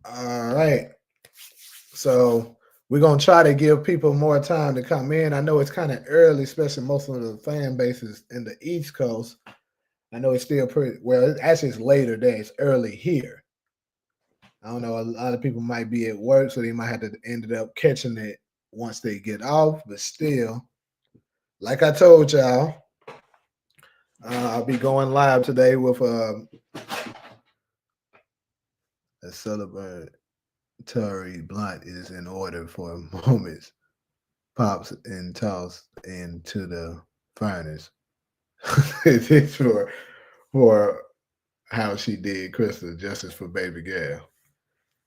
All right. So we're gonna try to give people more time to come in. I know it's kind of early, especially most of the fan bases in the East Coast. I know it's still pretty well. Actually, it's later there. It's early here. I don't know. A lot of people might be at work, so they might have to ended up catching it once they get off. But still, like I told y'all, I'll be going live today with a celebratory blunt is in order for moments pops and tossed into the furnace. It's for how she did Crystal justice for baby girl.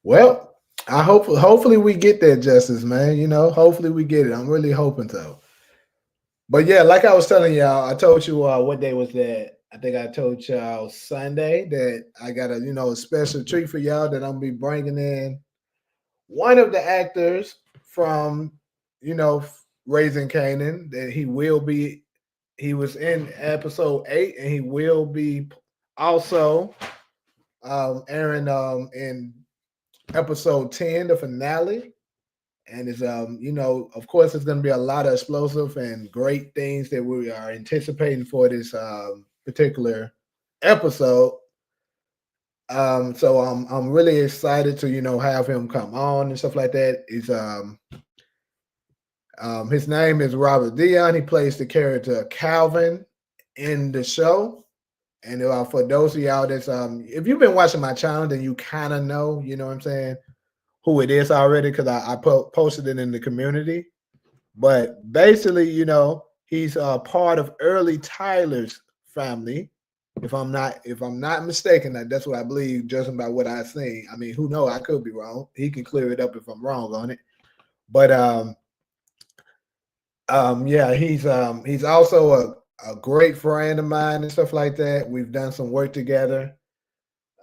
Well, I hopefully we get that justice, man. Hopefully we get it. I'm really hoping so. But yeah, like I was telling y'all, I told you what day was that. I think I told y'all Sunday that I got a special treat for y'all that I'm gonna be bringing in one of the actors from Raising Kanan that he was in episode 8 and he will be also airing in episode 10, the finale. And it's of course it's gonna be a lot of explosive and great things that we are anticipating for this particular episode. So I'm really excited to have him come on and stuff like that. He's his name is Robert Deon. He plays the character Calvin in the show. And for those of y'all that's if you've been watching my channel, then you kind of know, you know what I'm saying, who it is already because I posted it in the community. But basically, he's a part of early Tyler's family. If I'm not mistaken, that's what I believe, judging by what I've seen. I mean, who knows? I could be wrong. He can clear it up if I'm wrong on it. But yeah, he's also a great friend of mine and stuff like that. We've done some work together.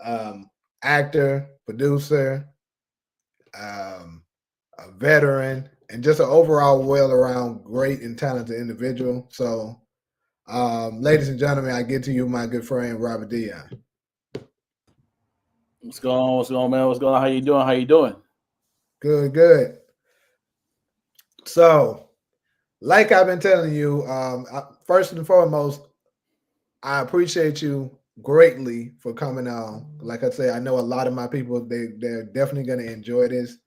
Um, Actor, producer, um, a veteran, and just an overall well around great and talented individual. So, ladies and gentlemen, I get to you, my good friend Robert Deon. What's going on? What's going on, man? What's going on? How you doing? How you doing? Good, good. So, like I've been telling you, first and foremost, I appreciate you greatly for coming on. Like I say, I know a lot of my people they're definitely going to enjoy this.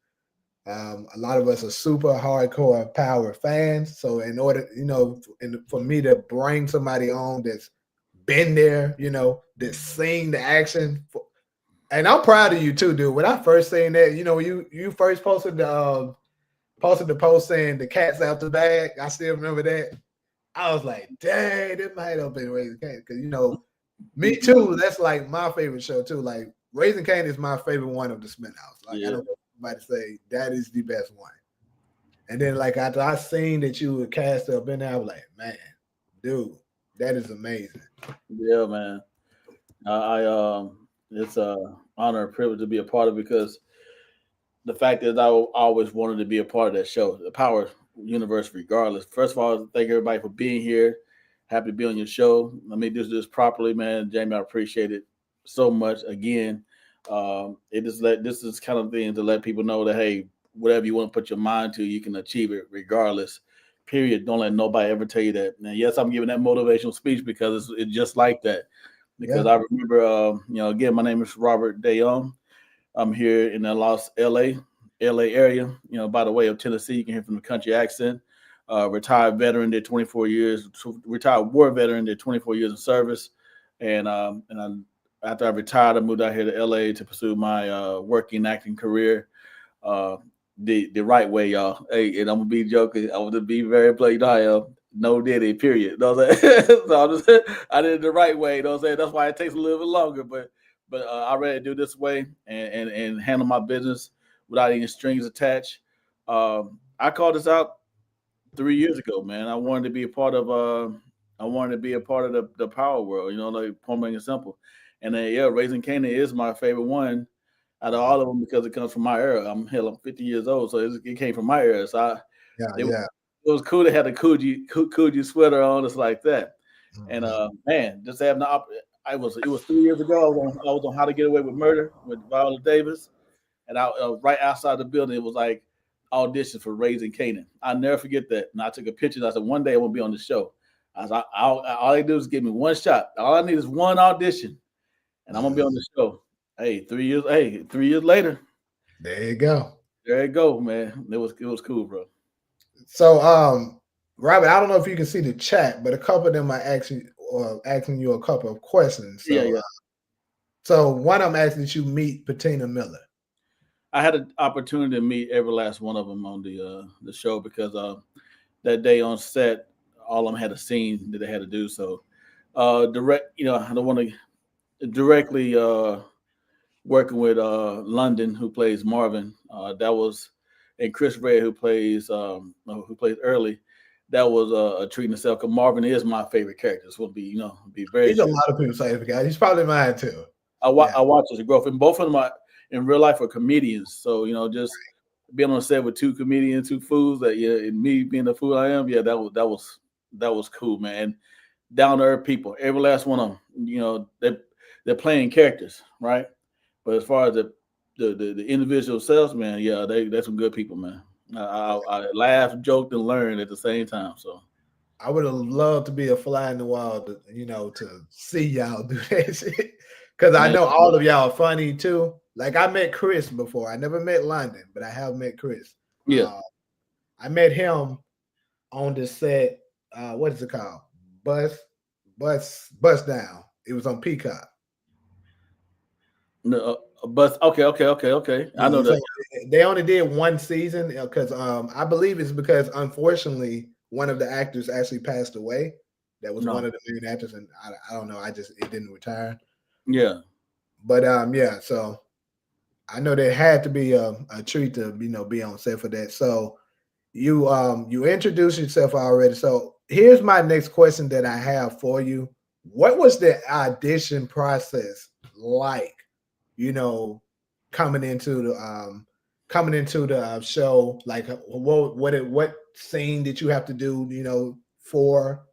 A lot of us are super hardcore Power fans, so in order, for me to bring somebody on that's been there, that's seen the action, and I'm proud of you too, dude. When I first seen that, you first posted the post saying the cat's out the bag. I still remember that. I was like, dang, this might have been Raising Cane. Because, me too, that's like my favorite show too. Like, Raising Cane is my favorite one of the Spinhouse. Like, I Yeah, don't about to say that is the best one. And then, like, after I seen that you were cast up in there, I was like, man, dude, that is amazing. yeah, man. It's a honor and privilege to be a part of because the fact is I always wanted to be a part of that show, the Power Universe. Regardless, first of all, thank everybody for being here. Happy to be on your show. Let me do this properly, man. Jamie, I appreciate it so much. Again, it is this is kind of thing to let people know that hey, whatever you want to put your mind to, you can achieve it regardless. Period. Don't let nobody ever tell you that. Now, yes, I'm giving that motivational speech because it's just like that. Because Yeah. I remember, again, my name is Robert Deon. I'm here in the LA area. By the way of Tennessee, you can hear from the country accent. Retired veteran, did 24 years. Retired war veteran, did 24 years of service, after I retired, I moved out here to LA to pursue my working acting career. Uh, the right way, y'all. Hey, and I'm gonna be joking. I want to be very plain. I am no diddy. Period. You know what I'm saying? So I did it the right way. You know what I'm saying? That's why it takes a little bit longer, but I rather do this way and handle my business without any strings attached. I called this out 3 years ago, man. I wanted to be a part of the power world, like point and simple. And then yeah, Raising Canaan is my favorite one out of all of them because it comes from my era. I'm 50 years old, so it came from my era. So Yeah, it, yeah. it was cool to have the Coogee sweater on, it's like that. And Mhm. man, just having it was 3 years ago. I was on How to Get Away with Murder with Viola Davis. and I right outside the building, it was like audition for Raising Kanan. I'll never forget that. And I took a picture. And I said, one day I want to be on the show. I was like, all they do is give me one shot. All I need is one audition, and I'm gonna be on the show. Hey, 3 years. Hey, 3 years later, There you go. there you go, man. It was cool, bro. So, Robert, I don't know if you can see the chat, but a couple of them are asking you a couple of questions. Yeah, So, yeah. so one of them asked that you meet Patina Miller. I had an opportunity to meet every last one of them on the show because that day on set, all of them had a scene that they had to do. So direct, I don't want to directly working with London, who plays Marvin. That was, and Chris Red, who plays Early. That was a treat in itself. Because Marvin is my favorite character. This will be very He's a true. lot of people say the guy. He's probably mine too. I watch his growth, and both of them are in real life are comedians. So just being on set with two comedians, two fools, that and me being the fool I am, that was cool, man. And down to earth people, every last one of them. They're playing characters, right? But as far as the individual selves, man, yeah, they're some good people, man. I laughed, joked, and learned at the same time. So I would have loved to be a fly in the wall, to see y'all do that shit. Because I man, know all of y'all are funny too. Like I met Chris before. I never met London, but I have met Chris. yeah, I met him on the set. What is it called? Bus Down. It was on Peacock. no, but okay. I know So that. they only did one season because I believe it's because unfortunately one of the actors actually passed away. That was one No, of the main actors, and I don't know. It didn't retire. yeah. But yeah. So I know there had to be a treat to be on set for that. So you introduced yourself already. So here's my next question that I have for you. What was the audition process like? You know, coming into the show. Like what scene did you have to do? For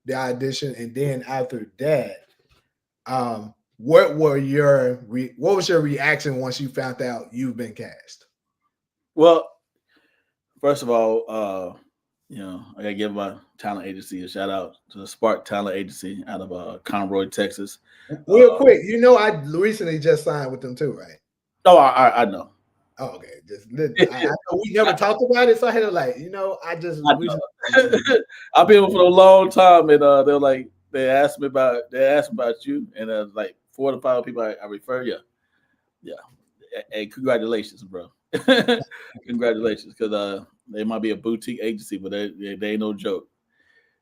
the audition, and then after that, what was your reaction once you found out you've been cast? Well, first of all, I gotta give my talent agency a shout out to the Spark Talent Agency out of Conroy, Texas. Real quick, I recently just signed with them too, right? Oh, I know. Oh, okay. I know we never talked about it, so I had to I just I recently. know. I've been with for a long time, and they're like they asked me about you, and like 4 to 5 people I refer you. Yeah, hey, congratulations, bro. Congratulations, because they might be a boutique agency, but they ain't no joke.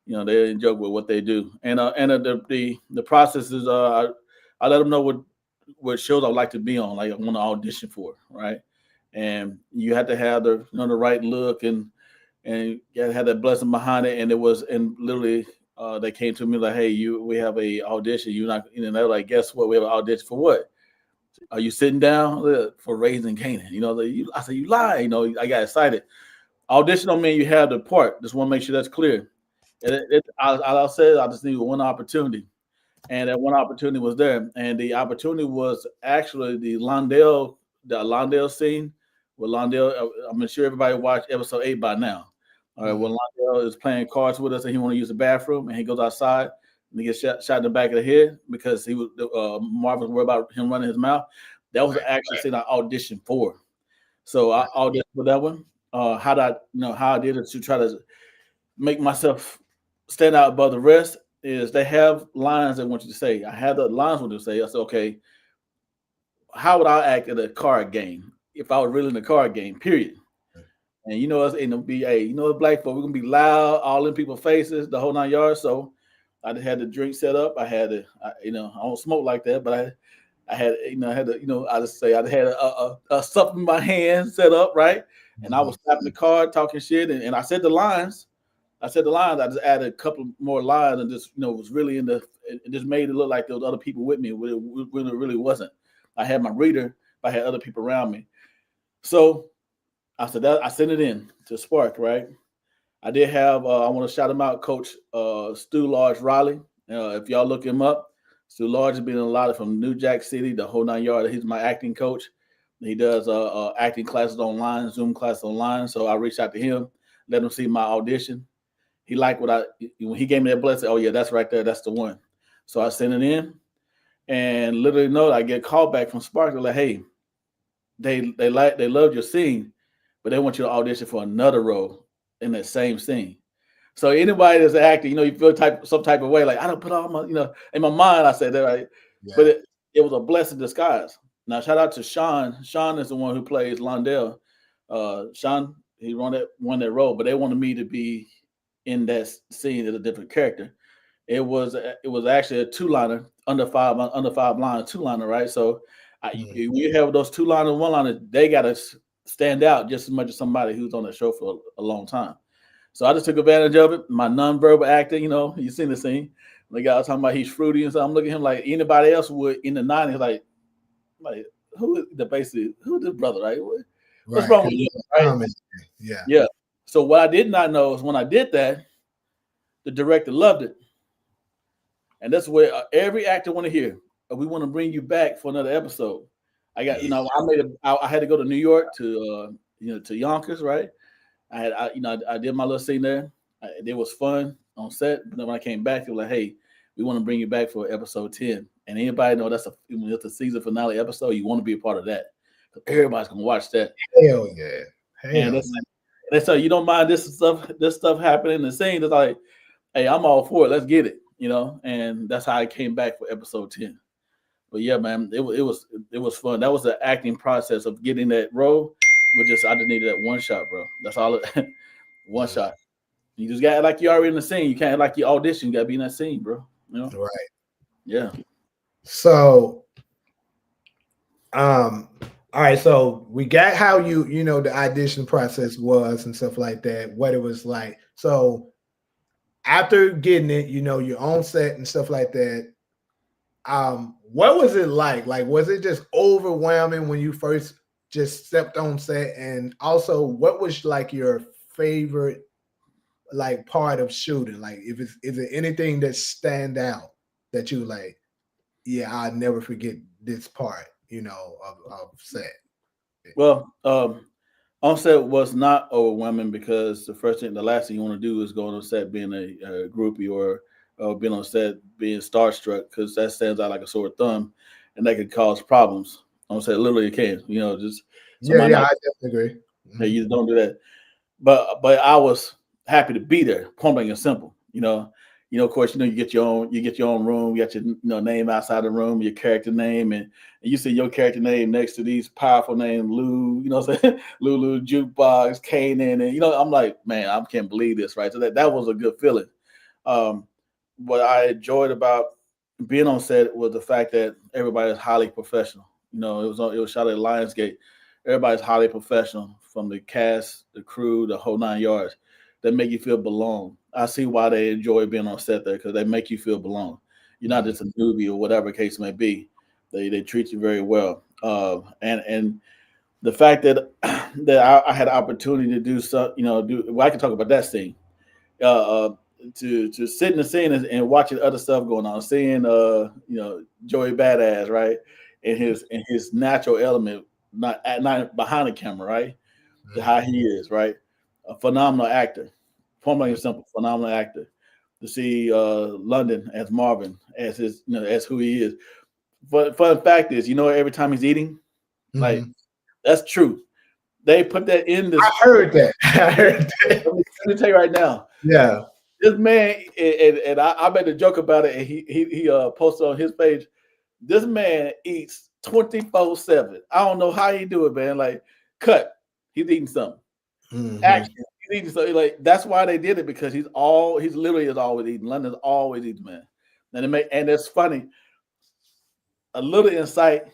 They ain't joke with what they do, and the process is I let them know what shows I'd like to be on, like I want to audition for, right? And you have to have the right look and you gotta have that blessing behind it. And literally they came to me like, hey, we have a audition. You not, they're like, guess what? We have an audition for what? Are you sitting down for Raising Kanan? I said, you lie. I got excited. Audition don't mean you have the part. Just want to make sure that's clear. I said I just need one opportunity, and that one opportunity was there. And the opportunity was actually the Londale scene. With Londale, I'm sure everybody watched episode 8 by now. All right, when Londale is playing cards with us and he want to use the bathroom, and he goes outside and he gets shot in the back of the head because he was Marvin was worried about him running his mouth. That was the actual scene I auditioned for. So I auditioned for that one. How I did it to try to make myself stand out above the rest is they have lines they want you to say. I had the lines I want you to say. I said, okay, how would I act at a card game if I was really in a card game, period? And us in the BA, black folk, we're gonna be loud, all in people's faces, the whole 9 yards. So I just had the drink set up. I had I don't smoke like that, but I had, I just say I had a stuff in my hand set up, right? And I was slapping the card, talking shit, and I said the lines. I said the lines. I just added a couple more lines, and just was really it just made it look like there was other people with me when it really wasn't. I had my reader, but I had other people around me. So I said that I sent it in to Spark, right? I did have I want to shout him out, Coach Stu Large Riley. If y'all look him up, Stu Large has been in a lot of from New Jack City, the whole 9 yards. He's my acting coach. He does acting classes online, Zoom classes online. So I reached out to him, let him see my audition. He liked what I when he gave me that blessing. Oh yeah, that's right there. That's the one. So I sent it in, and literally no, I get a call back from Spark. They're like, hey, they loved your scene, but they want you to audition for another role in that same scene. So anybody that's acting, you feel some type of way, like I don't put all my, in my mind, I said that right, but Yeah. it was a blessing disguise. Now shout out to Sean. Sean is the one who plays Londell. Sean, he won that role, but they wanted me to be in that scene as a different character. It was actually a two liner under five line two liner, right? So Mm. we have those two liners, one liner, they gotta stand out just as much as somebody who's on the show for a long time. So I just took advantage of it. My nonverbal acting, you seen the scene. The guy was talking about he's fruity and so I'm looking at him like anybody else would in the 90s, like who is the basically who this brother, right? What's Right. wrong with Because you, it's a right? comment. Yeah. Yeah. So what I did not know is when I did that, the director loved it. And that's where every actor want to hear. We want to bring you back for another episode. I got, Yeah. I had to go to New York to Yonkers, right? I did my little scene there. It was fun on set. But then when I came back, they were like, "Hey, we want to bring you back for episode 10." And anybody know when it's a season finale episode, you want to be a part of that. Everybody's gonna watch that, Hell yeah. and Hell that's so you don't mind this stuff happening in the scene. It's like, hey, I'm all for it. Let's get it. And that's how I came back for episode 10. But yeah, man, it was fun. That was the acting process of getting that role. But I just needed that one shot, bro. That's all. One yeah. shot. You just got like you already in the scene. You can't like you audition. You gotta be in that scene, bro. Right. Yeah. So um all right, so we got how the audition process was and stuff like that, what it was like. So after getting it, your own set and stuff like that, what was it like? Like, was it just overwhelming when you first just stepped on set? And also, what was like your favorite like part of shooting? Like, is it anything that stand out that you like? Yeah, I'll never forget this part, of set. Well, onset was not overwhelming because the last thing you want to do is go on set being a groupie or being on set being starstruck because that stands out like a sore thumb, and that could cause problems. On set, literally, it can. Just Yeah, somebody yeah, might I definitely agree. say Mhm. you don't do that. But I was happy to be there. Point blank and simple. Of course, you get your own room. You got your name outside the room, your character name, and you see your character name next to these powerful names, Lou. You know what I'm saying? Lulu, Jukebox, Kanan, and I'm like, man, I can't believe this, right? So that was a good feeling. Um, what I enjoyed about being on set was the fact that everybody is highly professional. It was shot at Lionsgate. Everybody's highly professional, from the cast, the crew, the whole 9 yards. They make you feel belong. I see why they enjoy being on set there because they make you feel belong. You're not Mhm. just a newbie or whatever case may be. They treat you very well. And the fact that I had an opportunity to do so, I can talk about that scene. To sit in the scene and watching other stuff going on, seeing Joey Badass, right, in his natural element, not behind the camera, right, how Mhm. he is, right, a phenomenal actor, point blank and simple, phenomenal actor. To see London as Marvin, as as who he is. But fun fact is, every time he's eating, like Mhm. that's true. They put that in this. I heard that. I heard that. Let me tell you right now. Yeah. This man, and I made a joke about it, and he posted on his page. This man eats 24/7. I don't know how he do it, man. Like, cut, he's eating something. Mhm. Action, he's eating something. Like that's why they did it because he's literally is always eating. London's always eating, man. And it's funny. A little insight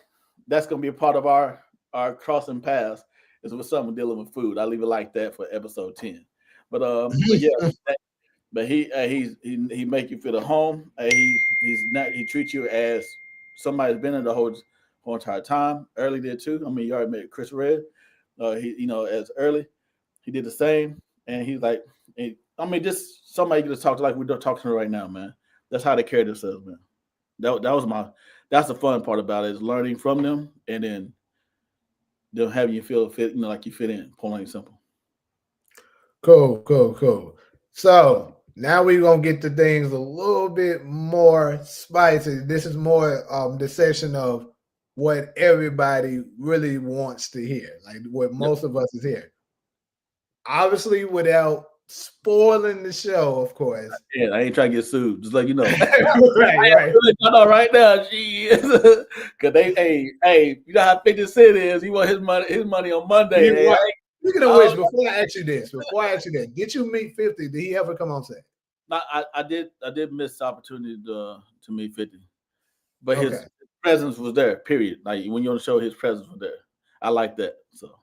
that's gonna be a part of our crossing paths is with someone dealing with food. I leave it like that for episode 10. But yeah, but he make you feel at home. He treats you as somebody's been in the whole entire time. Early did too. I mean, you already met Chris Red. He as early he did the same, and he's like, I mean, just somebody you just talk to like we're talking to right now, man. That's how they carry themselves, man. That was my that's the fun part about it is learning from them, and then them having you feel fit, like you fit in. Plain and simple. Cool. So now we're gonna get to things a little bit more spicy. This is more the session of what everybody really wants to hear, like what Yep. most of us is here. Obviously, without spoiling the show, of course. Yeah, I ain't trying to get sued. Just let you know. Right. Really know right now, she is. Cause you know how 50 Cent is. He want his money on Monday. You Hey, what? Speaking of which, I, before I ask you that, did you meet 50? Did he ever come on set? I did miss the opportunity to meet 50, but Okay. his presence was there. Period. Like when you're on the show, his presence was there. I like that. So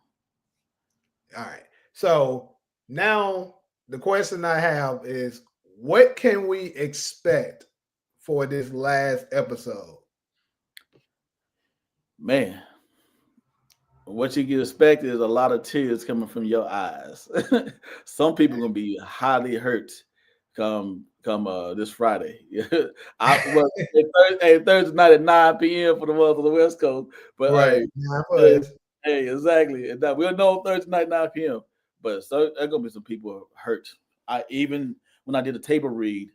All right. So now the question I have is what can we expect for this last episode? man, what you can expect is a lot of tears coming from your eyes. Some people gonna be highly hurt come this Friday. I well Thursday night at 9 p.m. for the ones on the West Coast. But Right. Now for hey, us. exactly. And we'll know Thursday night 9 p.m. But so there's gonna be some people hurt. I even when I did a table read,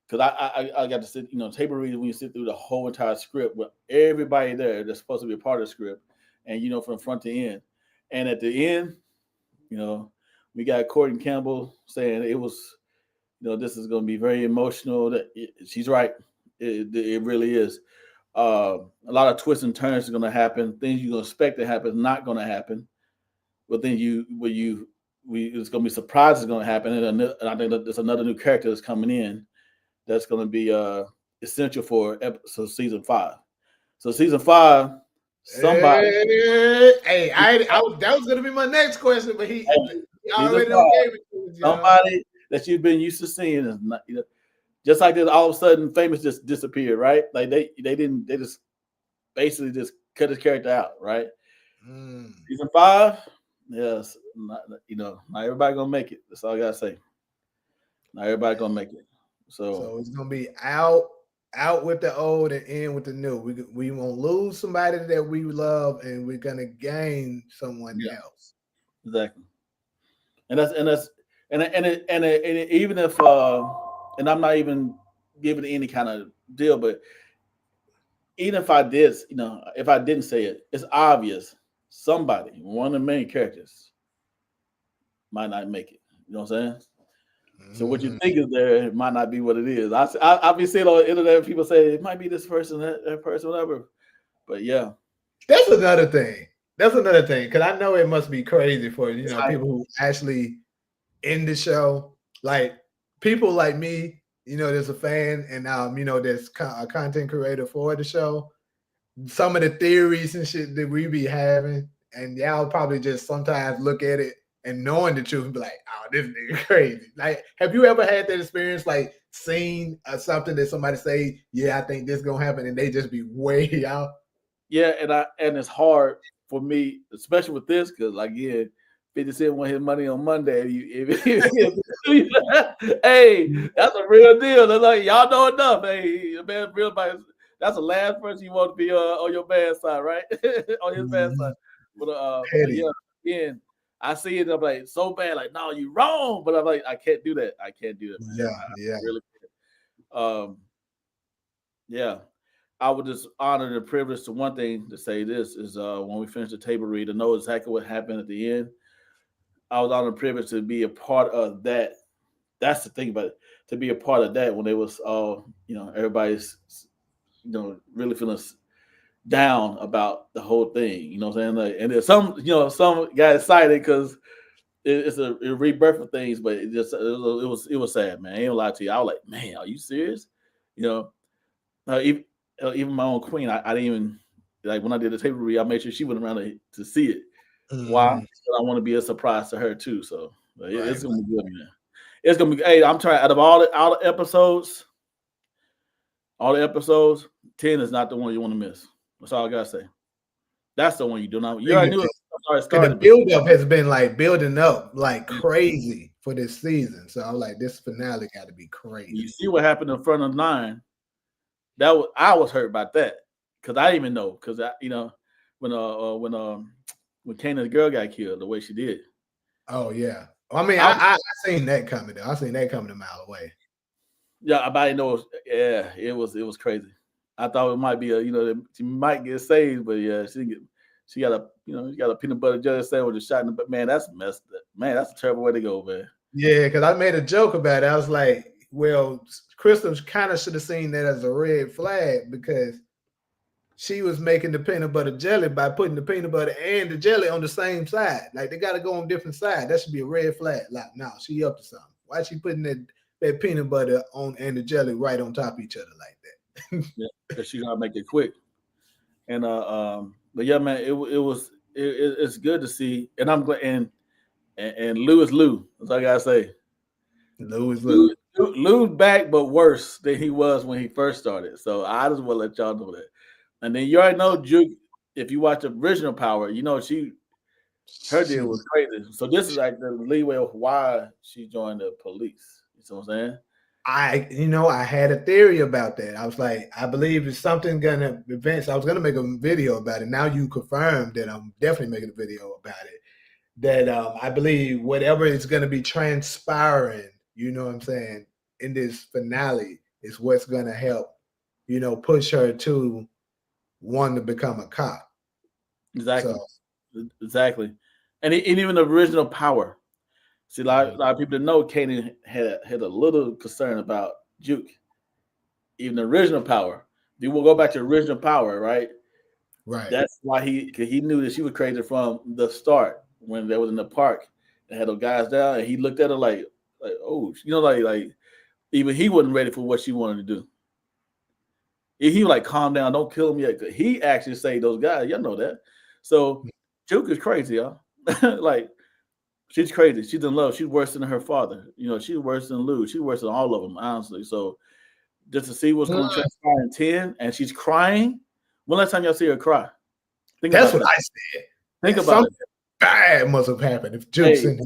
because I got to sit, table read when you sit through the whole entire script with everybody there that's supposed to be a part of the script, and from front to end. And at the end, you know, we got Courtney Campbell saying it was, this is going to be very emotional. She's right. It really is. A lot of twists and turns are going to happen. Things you're going to expect to happen not going to happen. But then it's going to be surprises going to happen. And I think that there's another new character that's coming in that's going to be essential for episode season 5. So season 5, somebody, That was gonna be my next question, but he season already 5, gave it to us, y'all. somebody that you've been used to seeing is not, just like this. All of a sudden, famous just disappeared, right? Like they just basically just cut his character out, right? Season 5, yes, not everybody gonna make it. That's all I gotta say. Not everybody gonna make it. So it's gonna be out with the old and in with the new. We won't lose somebody that we love, and we're gonna gain someone else. exactly. And even if and I'm not even giving any kind of deal, but even if I did, if I didn't say it, it's obvious somebody, one of the main characters, might not make it. You know what I'm saying? So what you think is there, it might not be what it is. I've been seeing on the internet people say it might be this person, that person, whatever. But yeah, that's another thing. Because I know it must be crazy for people who actually in the show, like people like me. There's a fan, and there's a content creator for the show. Some of the theories and shit that we be having, and y'all probably just sometimes look at it and knowing the truth and be like, "Oh, this nigga crazy." Like, have you ever had that experience, like seen something that somebody say, "Yeah, I think this gonna happen," and they just be way out? Yeah, and it's hard for me, especially with this, because like 50 Cent want his money on Monday. Hey, that's a real deal. That's like y'all know enough. Hey, man, real man, that's the last person you want to be on your bad side, right? On his bad side. But yeah, again, I see it. I'm like so bad. Like, no, you wrong. But I'm like, I can't do that. I can't do it, man. Yeah. I really can't. Yeah. I would just honor the privilege to one thing to say this is when we finish the table read to know exactly what happened at the end. I was honored and privileged to be a part of that. That's the thing about it, to be a part of that when it was all, everybody's, really feeling down about the whole thing. You know what I'm saying? Like, and there's some got excited because it's a rebirth of things, but it was sad, man. I ain't gonna lie to you. I was like, man, are you serious? Even even my own queen, I didn't even like when I did the table read. I made sure she went around to see it. Why? I want to be a surprise to her too. So it's gonna be good, man. It's gonna be. Hey, I'm trying. Out of all the episodes, 10 is not the one you want to miss. That's all I gotta say. That's the one you do not. You already knew it. The build up has been like building up like crazy for this season. So I'm like, this finale got to be crazy. You see what happened in front of 9. I was hurt about that because I didn't even know because when when Kanan's girl got killed the way she did. Oh yeah. I mean, I I seen that coming. Though. I seen that coming a mile away. Yeah, I didn't know. Yeah, it was crazy. I thought it might be she might get saved, but yeah, she got a peanut butter jelly sandwich and shot in the butt. Man, that's messed up. Man, that's a terrible way to go, man. Yeah, because I made a joke about it. I was like, well, Crystal kind of should have seen that as a red flag because she was making the peanut butter jelly by putting the peanut butter and the jelly on the same side. Like they got to go on different sides. That should be a red flag. Like, no, she up to something. Why is she putting that peanut butter on and the jelly right on top of each other like that? Yeah, because she gotta make it quick. And but yeah, man, it's good to see, and I'm glad. And Lou is Lou. That's all I gotta say. Louis Lou's back, but worse than he was when he first started. So I just want to let y'all know that. And then you already know Juke. If you watch the original Power, you know her deal was crazy. So this is like the leeway of why she joined the police. You know what I'm saying? I had a theory about that. I was like, I believe it's something gonna advance. I was gonna make a video about it. Now you confirmed that I'm definitely making a video about it. That I believe whatever is gonna be transpiring, you know what I'm saying, in this finale is what's gonna help, push her to want to become a cop. Exactly. So, Exactly. And even the original Power. See, a lot of people didn't know Kanan had a little concern about Juke. Even the original Power. If you will go back to original Power, right? right. That's why he knew that she was crazy from the start when they was in the park and had those guys down, and he looked at her like oh, like even he wasn't ready for what she wanted to do. He was like, calm down, don't kill him yet. He actually saved those guys. Y'all know that. So Juke is crazy, y'all. Like she's crazy. She's in love. She's worse than her father. She's worse than Lou. She's worse than all of them, honestly. So just to see what's going to transpire in 10, and she's crying. When last time y'all see her cry? That's what I said. Think about it. Bad must have happened if Juke's in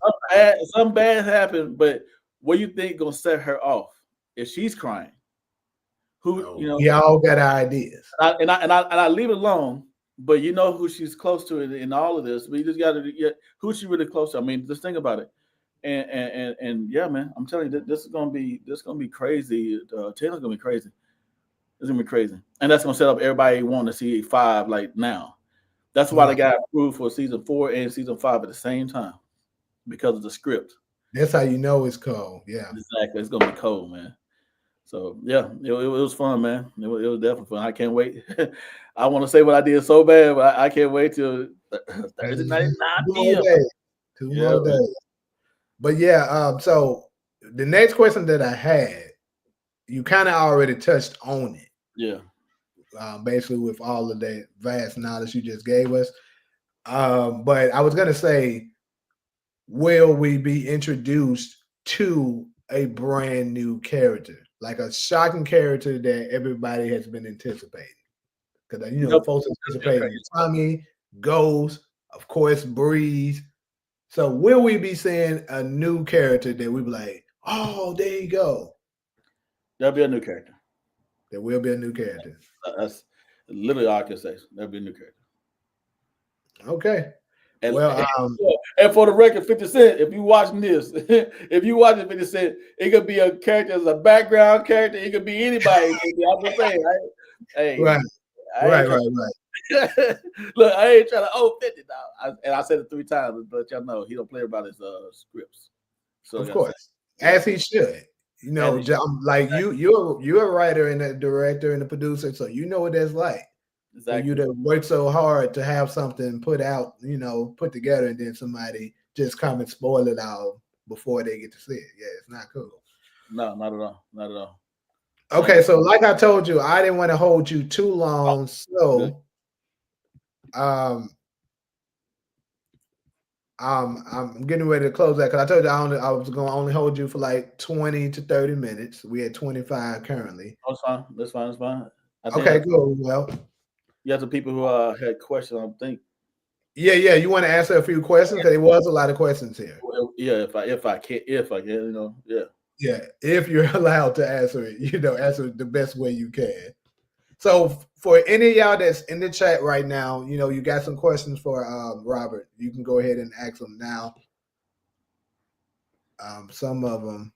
something bad happened, but what you think gonna set her off if she's crying? We all got ideas. And I leave it alone, but you know who she's close to in all of this. But you just got to who's she really close to. I mean, just think about it. And yeah, man, I'm telling you, this is gonna be crazy. Taylor's gonna be crazy. It's gonna be crazy, and that's gonna set up everybody wanting to see 5 like now. That's why they got approved for season 4 and season 5 at the same time because of the script. That's how you know it's cold. Yeah, exactly. It's gonna be cold, man. So yeah, it was fun, man. It was definitely fun. I can't wait. I want to say what I did so bad, but I can't wait till Thursday night 9 p.m. 2 more days. But yeah, so the next question that I had, you kind of already touched on it. Yeah. Basically, with all of that vast knowledge you just gave us. But I was gonna say, will we be introduced to a brand new character, like a shocking character that everybody has been anticipating? Because folks anticipating Tommy, Ghost, of course, Breeze. So will we be seeing a new character that we be like, oh, there you go? There'll be a new character. There will be a new character. That's literally all I can say. There'll be a new character. Okay. And, and for the record, 50 Cent, if you watching this, if you watching 50 Cent, it could be a character as a background character. It could be anybody. I'm just saying, right? Hey, right. Look, I ain't trying to 50 now. And I said it 3 times, but y'all know he don't play about his scripts. So of course, as he should. Like you're a writer and a director and a producer, so you know what that's like. Exactly. For you to work so hard to have something put out, put together, and then somebody just come and spoil it all before they get to see it. Yeah, it's not cool. No, not at all. Not at all. Okay, so like I told you, I didn't want to hold you too long, so I'm getting ready to close that because I told you I was going to only hold you for like 20 to 30 minutes. We at 25 currently. Oh, that's fine. That's fine. Okay, good. Well, you have the people who had questions, I think. Yeah. You want to answer a few questions because there was a lot of questions here. Well, yeah, if I can, yeah. Yeah, if you're allowed to answer it, answer it the best way you can. So for any of y'all that's in the chat right now, you got some questions for Robert. You can go ahead and ask them now. Some of them.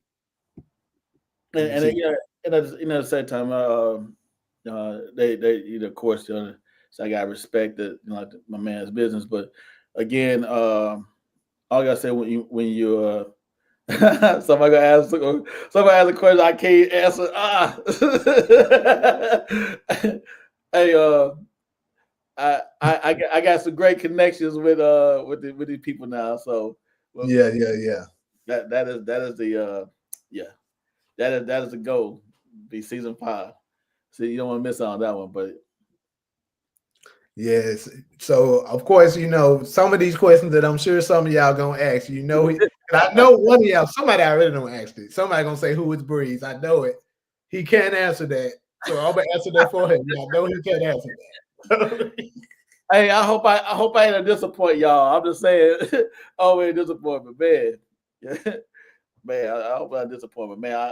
And yeah, and at the same time, they of course, so I got to respect that, like my man's business. But again, all I gotta say when you somebody gonna ask somebody ask a question I can't answer. Hey, I got some great connections with these people now. So well, Yeah. that is the yeah, that is the goal. Be season 5. See, you don't want to miss out on that one, but Yes. So of course, some of these questions that I'm sure some of y'all gonna ask. And I know one of y'all, somebody I really don't ask it. Somebody gonna say who is Breeze. I know it. He can't answer that. So I'm gonna answer that for him. I know he can't answer that. hey, I hope I ain't disappoint y'all. I'm just saying, always disappointment, man. Yeah. Man, I hope I disappoint, but man,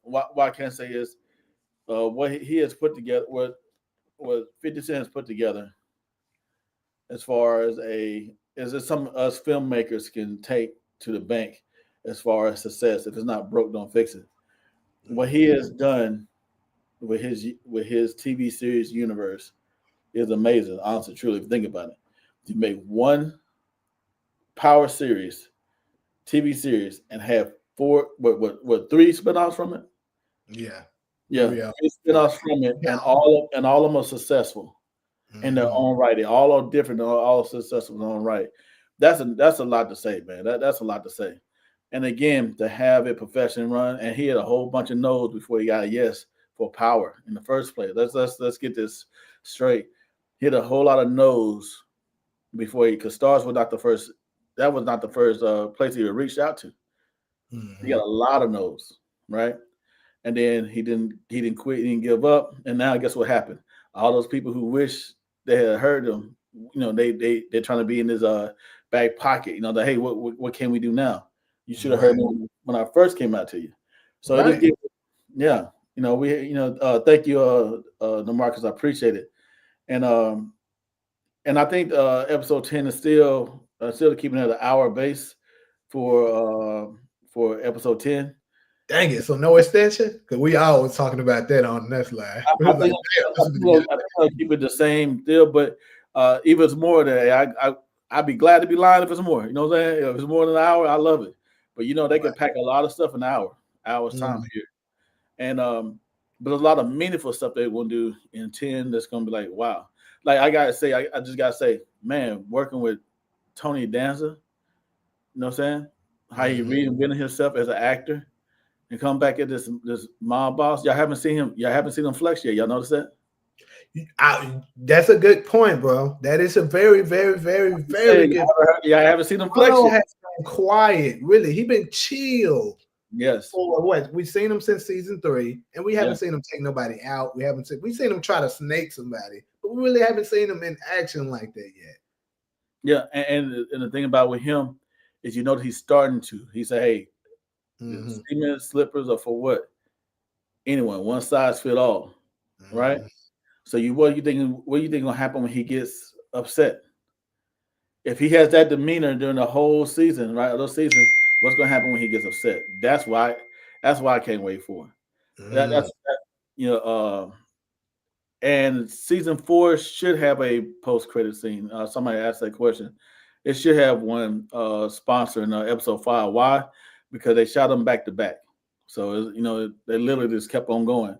what I can say is, what he has put together, what 50 Cent has put together, as far as some us filmmakers can take to the bank, as far as success. If it's not broke, don't fix it. What he has done with his TV series universe is amazing. Honestly, truly, if you think about it, you make one Power series, TV series, and have four, what 3 spinoffs from it? Yeah. Yeah, 3 hours. 3 spinoffs from it, Yeah. and all of them are successful in their Mhm. own right. They all are different. They're all successful in their own right. That's a lot to say, man. That's a lot to say. And again, to have a profession run, and he had a whole bunch of no's before he got a yes for Power in the first place. Let's get this straight. He had a whole lot of no's before because Stars was not the first. That was not the first place he reached out to. He got Mhm. a lot of no's, right? And then he didn't quit, he didn't give up, and now guess what happened? All those people who wish they had heard him, they're trying to be in his back pocket. That hey, what can we do now? You should have heard Right. me when I first came out to you. So it just Right. gives, yeah, thank you, Demarcus, I appreciate it, and I think episode 10 is still keeping it at an hour base for episode 10. Dang it. So no extension? Because we always talking about that on this line. I, We I was like, think damn, I this is think gonna get I think I'll keep it the same deal, but if it's more than I'd be glad to be lying if it's more. You know what I'm saying? If it's more than an hour, I love it. But they can right. pack a lot of stuff in an hour's time Mhm. here, and but a lot of meaningful stuff they will do in 10. That's gonna be like wow. Like I gotta say, I just gotta say, man, working with Tony Danza, you know what I'm saying? How he Mhm. reinvented himself as an actor and come back at this mob boss. Y'all haven't seen him. Y'all haven't seen him flex yet. Y'all notice that? That's a good point, bro. That is a very, very, very, very Hey, good. y'all haven't seen him flex Arnold yet. has been quiet, really. He been chill Yes. for what? We've seen him since season 3, and we Yeah. haven't seen him take nobody out. We've seen him try to snake somebody, but we really haven't seen him in action like that yet. Yeah. And the thing about with him is that he's starting to. He said, hey, the Hmm. cement slippers are for what? Anyone, one size fit all. Right? Hmm. So what you think gonna happen when he gets upset? If he has that demeanor during the whole season, right? Those seasons, what's gonna happen when he gets upset? That's why I can't wait for. Hmm. You know, and season 4 should have a post credit scene. Somebody asked that question. It should have one sponsor in episode 5. Why? Because they shot them back to back. So they literally just kept on going.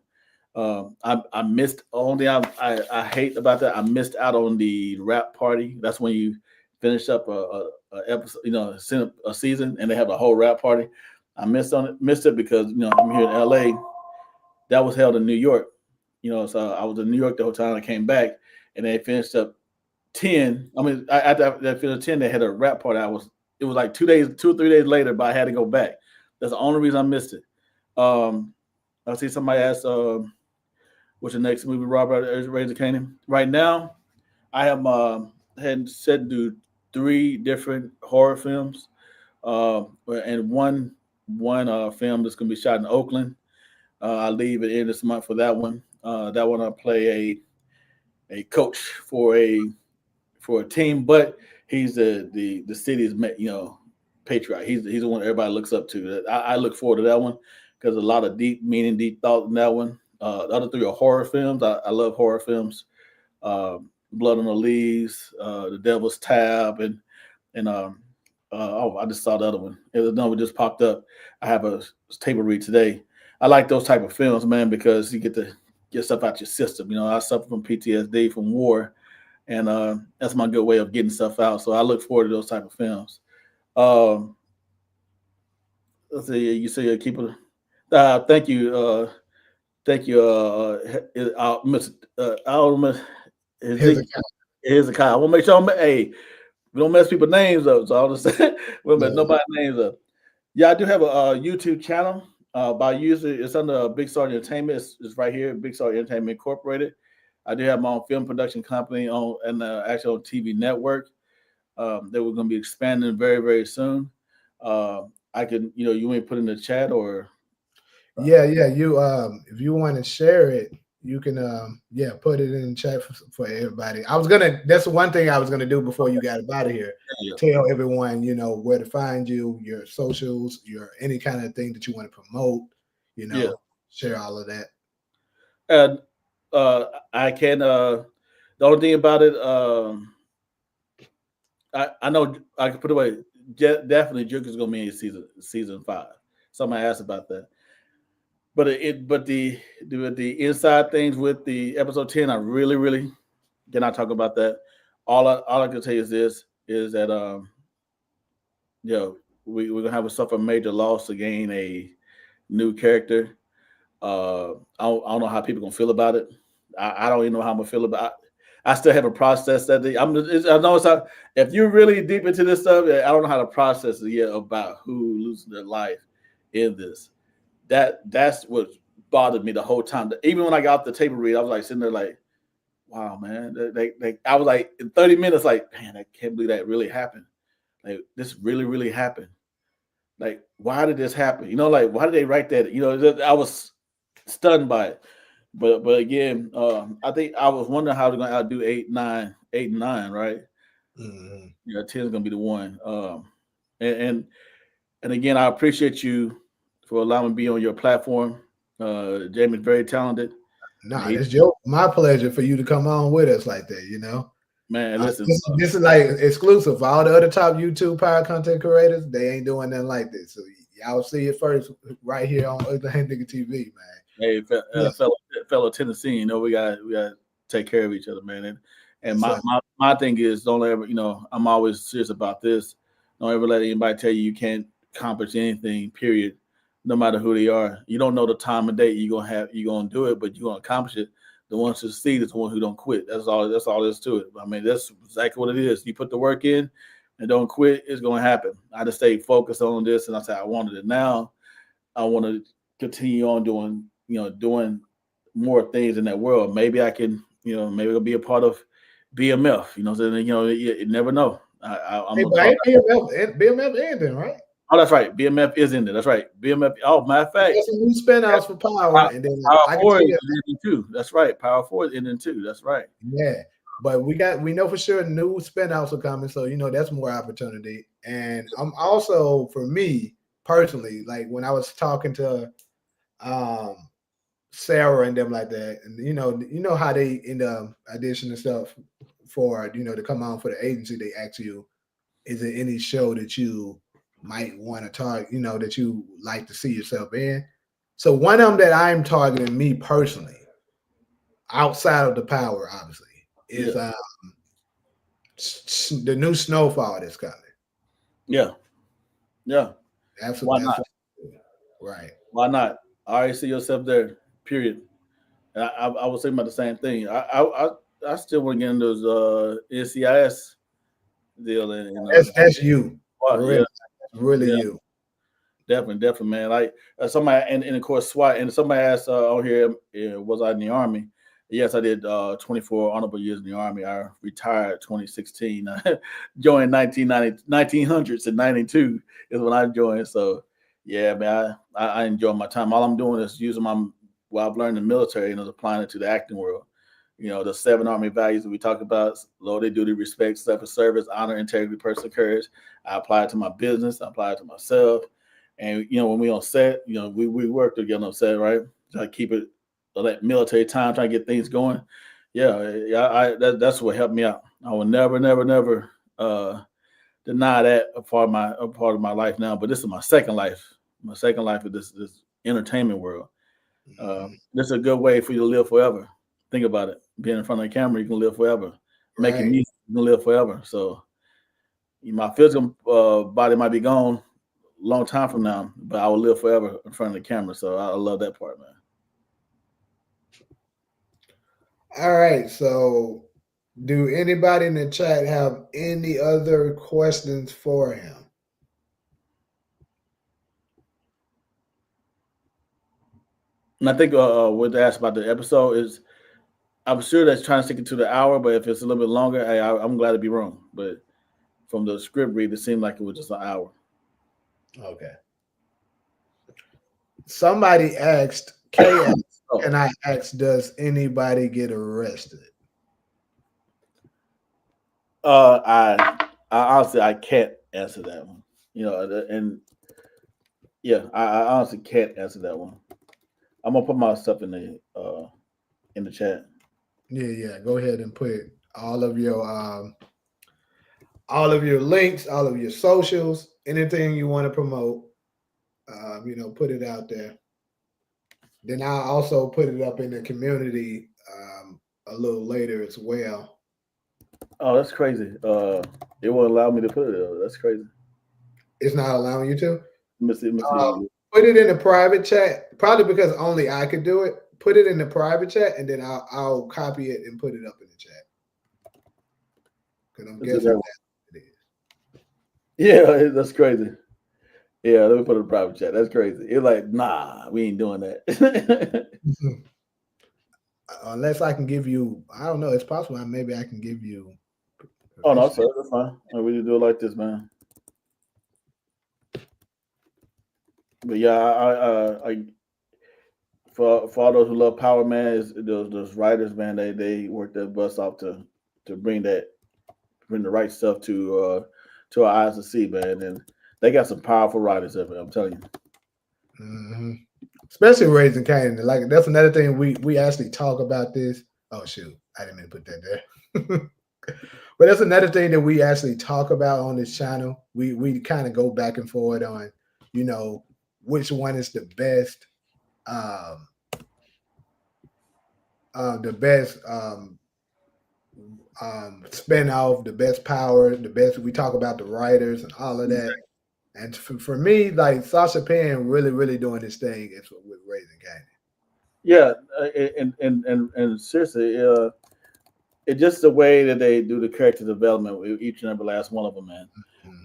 I missed only I hate about that. I missed out on the rap party. That's when you finish up a episode, a season, and they have a whole rap party. I missed it because I'm here in LA. That was held in New York. So I was in New York the whole time. I came back, and they finished up 10. I mean, after they finished 10, they had a rap party. It was like 2 or 3 days later, but I had to go back. That's the only reason I missed it. I see somebody asked, what's the next movie, Robert? Raising Kanan. Right now, I have had said to do 3 different horror films, and one film that's going to be shot in Oakland. I leave at the end of this month for that one. That one I play a coach for a team, but he's the city's patriot. He's the one everybody looks up to. I look forward to that one because a lot of deep meaning, deep thought in that one. The other three are horror films. I love horror films. Uh, Blood on the Leaves, The Devil's Tab, and I just saw the other one. Another one just popped up. I have a table read today. I like those type of films, man, because you get to get stuff out your system. I suffer from PTSD from war, and that's my good way of getting stuff out. So I look forward to those type of films. Um, let's see. You say keep it. Thank you. Thank you, Mr. I don't know, Here's a Here's a kind. I want to make sure hey, we don't mess people's names up. So I'll just say we don't mess yeah. nobody's names up. Yeah, I do have a YouTube channel. By user, it's under Big Star Entertainment. It's right here, Big Star Entertainment Incorporated. I do have my own film production company on and actually on TV network that we're going to be expanding very, very soon. I can, you may put in the chat or Yeah. You if you want to share it, you can put it in the chat for everybody. That's one thing I was gonna do before you got out of here. yeah, Tell everyone, where to find you, your socials, your any kind of thing that you want to promote, yeah. share all of that. And I can. The only thing about it, I know I can put away. Definitely, Joker's gonna be in season 5. Somebody asked about that, but the inside things with the episode 10, I really cannot talk about that. All I can tell you is this: is that we're gonna have to suffer a major loss to gain a new character. I don't know how people gonna feel about it. I don't even know how I'm gonna feel about it. I still haven't processed that. I know if you're really deep into this stuff, I don't know how to process it yet about who losing their life in this. That's what bothered me the whole time. Even when I got off the table read, I was like sitting there like, wow, man. I was like in 30 minutes, like, man, I can't believe that really happened. Like this really happened. Like, why did this happen? Like why did they write that? I was stunned by it. But again, I think I was wondering how they're gonna outdo 8 and 9, right? Mm-hmm. Yeah, 10 is gonna be the one. And, and and again, I appreciate you for allowing me to be on your platform. Jamie's very talented. Nah, He, it's my pleasure for you to come on with us like that. man, listen, This is like exclusive. All the other top YouTube power content creators, they ain't doing nothing like this. So y'all see it first right here on Ugly Hand Nigga TV, man. hey, Yes. fellow Tennessee, we got to take care of each other, man. And Yes, sir. my thing is, don't ever, I'm always serious about this. Don't ever let anybody tell you can't accomplish anything. Period. No matter who they are, you don't know the time and date you're gonna do it, but you're gonna accomplish it. The one who succeed is the one who don't quit. That's all. That's all there is to it. I mean, that's exactly what it is. You put the work in and don't quit. It's gonna happen. I just stay focused on this, and I said I wanted it now. I want to continue on doing more things in that world. Maybe I can, maybe I'll be a part of BMF. So you never know. I'm Hey, a but part. ain't BMF ending, right? Oh, that's right. BMF is in there. That's right. BMF. Oh, matter of fact, There's some new spin-offs for Power, Power and then Power I can Four tell is you, ending too. That's right. Power Four is ending too. That's right. yeah. But we know for sure new spin-offs are coming, so that's more opportunity. And I'm also, for me personally, like when I was talking to um Sarah and them like that, and how they in the audition and stuff for to come on for the agency, they ask you, is there any show that you might want to target, that you like to see yourself in? So one of them that I'm targeting, me personally, outside of the Power, obviously, is Yeah. the new Snowfall that's coming. Yeah. Yeah. Why That's not? what, right. Why not? I already see yourself there. Period. And I was thinking about the same thing. I still want to get into those NCIS deal That's you SWAT. for real. Yeah, That's really yeah, you. definitely, man. Like somebody, and of course SWAT. And somebody asked on here, was I in the army? Yes, I did 24 honorable years in the army. I retired 2016. I joined 1900s and 92 is when I joined. So yeah, man, I enjoy my time. All I'm doing is using what I've learned in the military and is applying it to the acting world. The 7 Army values that we talk about: loyalty, duty, respect, selfless service, honor, integrity, personal courage. I apply it to my business. I apply it to myself. And when we on set, we work together on set, right? Try to keep it that military time, trying to get things going. Yeah, that's what helped me out. I will never, never, never deny that a part of my life now. But this is my second life. My second life is this entertainment world. Mhm. This is a good way for you to live forever. Think about it. Being in front of the camera, you can live forever. Making Right. music, you can live forever. So my physical body might be gone a long time from now, but I will live forever in front of the camera. So I love that part, man. All right. So, do anybody in the chat have any other questions for him? And I think what they asked about the episode is, I'm sure that's trying to stick it to the hour, but if it's a little bit longer, I'm glad to be wrong. But from the script read, it seemed like it was just an hour. Okay. Somebody asked, KS, Oh, and I asked, does anybody get arrested? I honestly I can't answer that one. And yeah, I honestly can't answer that one. I'm gonna put my stuff in the chat. Yeah. Go ahead and put all of your links, all of your socials, anything you want to promote. Put it out there. Then I'll also put it up in the community a little later as well. Oh, that's crazy. It won't allow me to put it. That's crazy. It's not allowing you to. Let me see. Let me Uh, see. Put it in the private chat. Probably because only I could do it. Put it in the private chat, and then I'll copy it and put it up in the chat. Because I'm Let's do guessing that one. that's what it is. Yeah, that's crazy. Yeah, let me put it in the private chat. That's crazy. It's like, nah, we ain't doing that. Unless I can give you, I don't know. It's possible. Maybe I can give you Oh no, permission. sir, that's fine. We just do it like this, man. But yeah, I for all those who love Power Man, is those writers, man, they work their butts off to bring the right stuff to our eyes to see, man. And they got some powerful writers up there, I'm telling you. Hmm. Especially Raising Kanan. Like that's another thing we actually talk about this. Oh shoot, I didn't mean to put that there. But that's another thing that we actually talk about on this channel. We kind of go back and forth on, you know, which one is um, the best spin off, the best power, the best. We talk about the writers and all of that. And for me, like Sasha Penn really, really doing this thing is with Raising Kanan. Yeah, and seriously, it's just the way that they do the character development with each and every last one of them, man.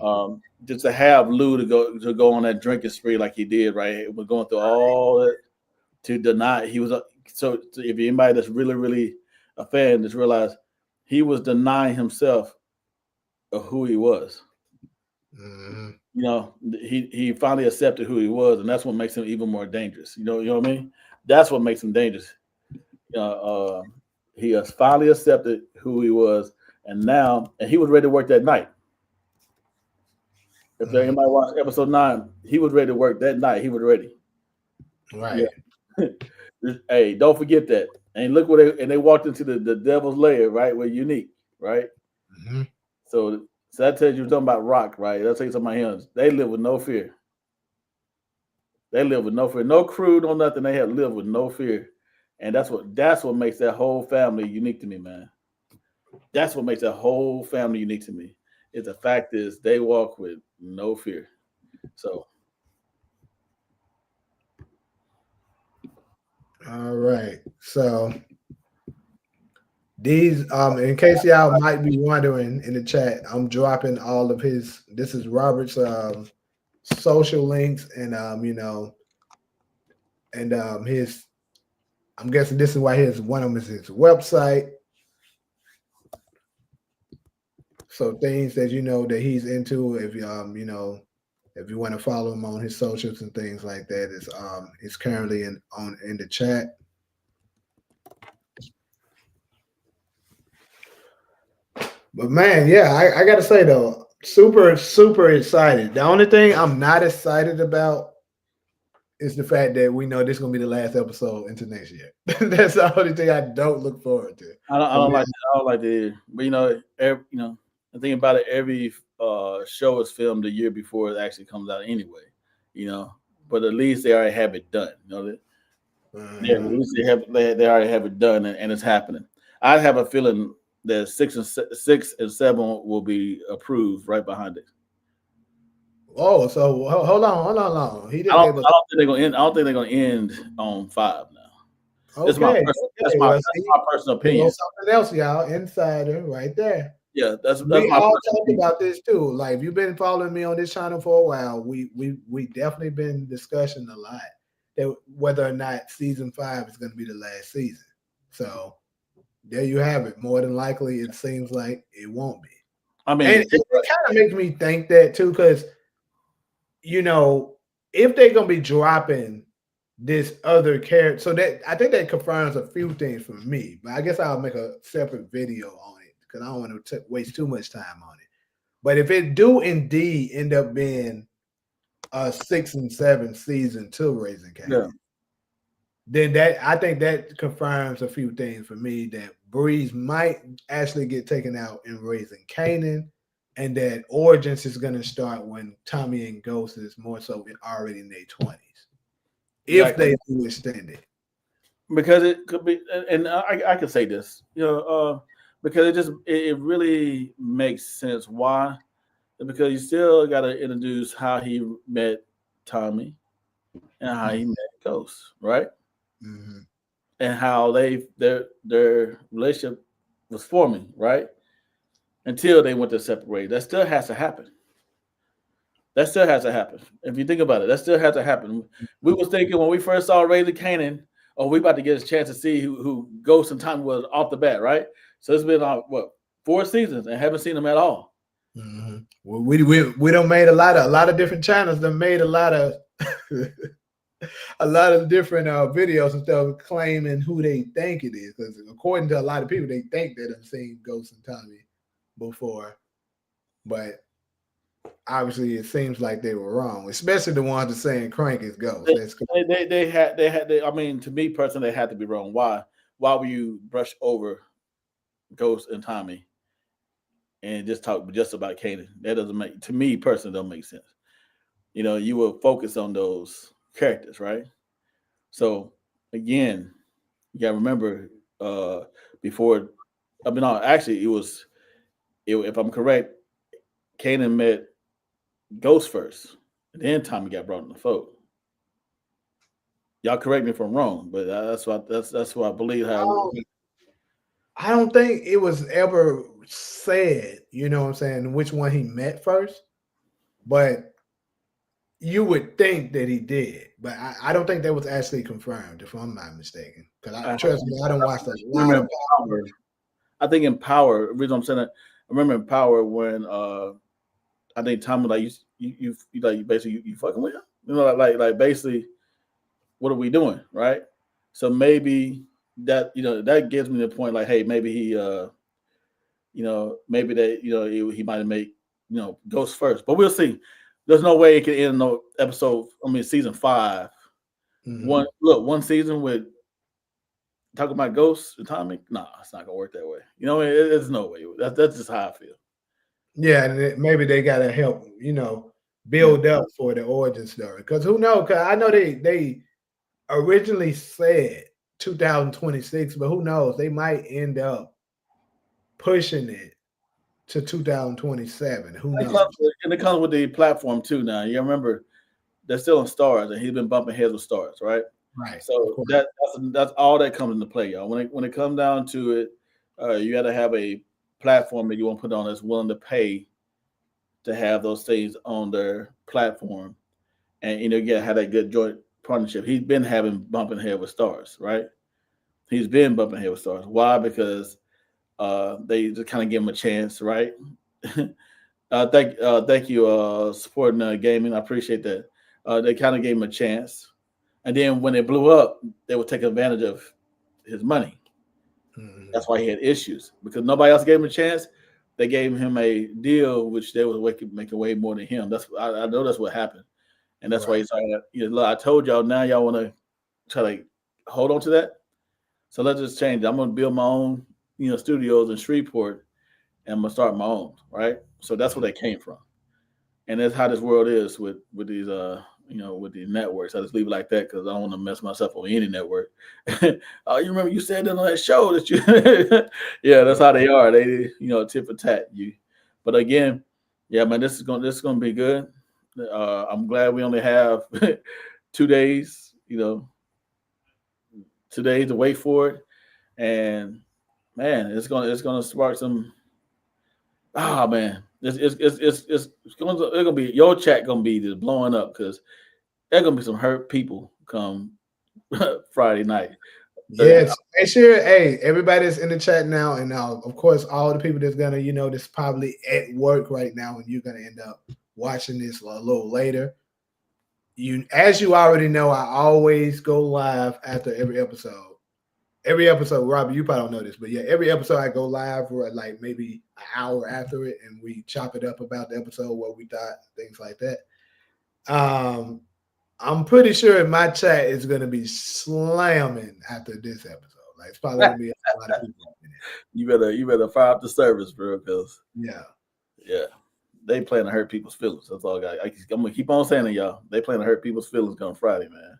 Mhm. Just to have Lou to go on that drinking spree like he did, right? We're going through all that to deny he was so if anybody that's really really a fan just realize he was denying himself of who he was. Mhm. He finally accepted who he was, and that's what makes him even more dangerous. You know what I mean? That's what makes him dangerous. uh, uh, he has finally accepted who he was, and he was ready to work that night. If there Mhm. anybody watched episode 9, he was ready to work that night. He was ready. Yeah. Right. Hey, don't forget that. And look what they walked into the devil's lair, right? With Unique, right? Mhm. So that tells you talking about Rock, right? That's tell you something about him. They live with no fear. They live with no fear, no crew, no nothing. They have lived with no fear, and that's what makes that whole family unique to me, man. That's what makes that whole family unique to me. Is the fact is they walk with no fear. So All right. So these, in case y'all might be wondering in the chat, I'm dropping all of his. This is Robert's social links and and his. I'm guessing this is why his one of them is his website. So things that that he's into, if If you want to follow him on his socials and things like that, it's currently in the chat. But man, yeah, I gotta say though, super excited. The only thing I'm not excited about is the fact that we know this is gonna be the last episode into next year. That's the only thing I don't look forward to. I don't like I don't like the but the thing about it, every show is filmed the year before it actually comes out anyway. You know, but at least they already have it done. You know, yeah, at Uh, least they already have it done and it's happening. I have a feeling that 6 and 7 will be approved right behind it. oh, so hold on. He I just don't gave us I don't think they're gonna end. I don't think they're gonna end on 5 now. okay, That's okay. my Well, that's see, my personal there opinion. goes something else, y'all. Insider right there. Yeah, that's We my all personal talked opinion. about this too. Like if you've been following me on this channel for a while, we definitely been discussing a lot that whether or not season 5 is going to be the last season. So there you have it. More than likely, it seems like it won't be, I and mean, it kind of makes me think that too, because you know if they're going to be dropping this other character, so that I think that confirms a few things for me. But I guess I'll make a separate video on it because I don't want to waste too much time on it. But if it do indeed end up being a 6 and 7 season to Raising yeah, Kanan, then that I think that confirms a few things for me that Breeze might actually get taken out in Raising Kanan, and that Origins is going to start when Tommy and Ghost is more so already in their 20s. If exactly. they do extend it. Because it could be, and I can say this, because it really makes sense. Why? Because you still got to introduce how he met Tommy and how he met Ghost, right? Mhm. And how their relationship was forming, right? Until they went to separate. That still has to happen. That still has to happen. If you think about it, that still has to happen. We was thinking when we first saw Raising Kanan, oh, we about to get a chance to see who Ghost and Tommy was off the bat, right? So it's been what 4 seasons and haven't seen them at all. Mhm. Well, we don't made a lot of different channels. That made a lot of a lot of different videos and stuff claiming who they think it is. Because according to a lot of people, they think they have seen Ghost and Tommy before, but obviously it seems like they were wrong. Especially the ones that saying Crank is Ghost. That's I mean, to me personally, they had to be wrong. Why? Why would you brush over Ghost and Tommy and just talk just about Kanan? That doesn't make to me personally don't make sense. You will focus on those characters, right? So again, you gotta remember before I mean no, actually if I'm correct, Kanan met Ghost first, and then Tommy got brought in the fold. Y'all correct me if I'm wrong, but that's what I believe how. I don't think it was ever said, you know what I'm saying, which one he met first, but you would think that he did, but I don't think that was actually confirmed, if I'm not mistaken. Because I I trust me, I don't watch a lot remember of in Power. I think in Power, the reason I'm saying that, I remember in Power when I think Tommy like you like basically you fucking with him, like basically what are we doing, right? So maybe that gives me the point like, hey, maybe he maybe that he might have made Ghost first, but we'll see. There's no way it could end no episode. I mean, season 5. Mhm. One season with talking about Ghost and Tommy. Nah, it's not gonna work that way. There's no way. That's just how I feel. Yeah, and maybe they gotta help, Yeah, build up for the origin story. Because who knows? Because I know they originally said 2026, but who knows? They might end up pushing it to 2027. Who and knows? it comes with the platform too. Now you remember they're still on Stars, and he's been bumping heads with Stars, right? Right. Of So course. that's all that comes into play, y'all. When it comes down to it, you got to have a platform that you want to put on that's willing to pay to have those things on their platform, and you got to have that good joint partnership. He's been having bumping head with Stars, right? He's been bumping head with Stars. Why? Because they just kind of give him a chance, right? Thank you, supporting gaming. I appreciate that. They kind of gave him a chance, and then when it blew up, they would take advantage of his money. Mhm. That's why he had issues because nobody else gave him a chance. They gave him a deal which they was making way more than him. I know that's what happened, and that's why Right. he's like, look, I told y'all. Now y'all want to try to hold on to that. So let's just change it. I'm gonna build my own, studios in Shreveport, and I'm gonna start my own. Right. So that's where Mhm. they came from, and that's how this world is with these with these networks. I just leave it like that because I don't want to mess myself on any network. Oh, you remember you said that on that show that you yeah, that's Right. how they are. They tit for tat you. But again, yeah, man, this is gonna be good. I'm glad we only have 2 days, 2 days to wait for it. And man, it's gonna spark some. Ah, man, it's gonna be your chat gonna be just blowing up because there's gonna be some hurt people come Friday night. Uh, Yes. Make sure, hey, everybody that's in the chat now, and now, of course, all the people that's gonna, that's probably at work right now, and you're gonna end up watching this a little later. As you already know, I always go live after every episode. Every episode, Robbie, you probably don't know this, but yeah, every episode I go live for like maybe an hour after it, and we chop it up about the episode, what we thought, things like that. Um, I'm pretty sure my chat is gonna be slamming after this episode. Like it's probably gonna be a lot of people up in you better fire up the service, bro, because it. Yeah. yeah, they plan to hurt people's feelings. That's all I'm gonna keep on saying it, y'all. They plan to hurt people's feelings come Friday, man.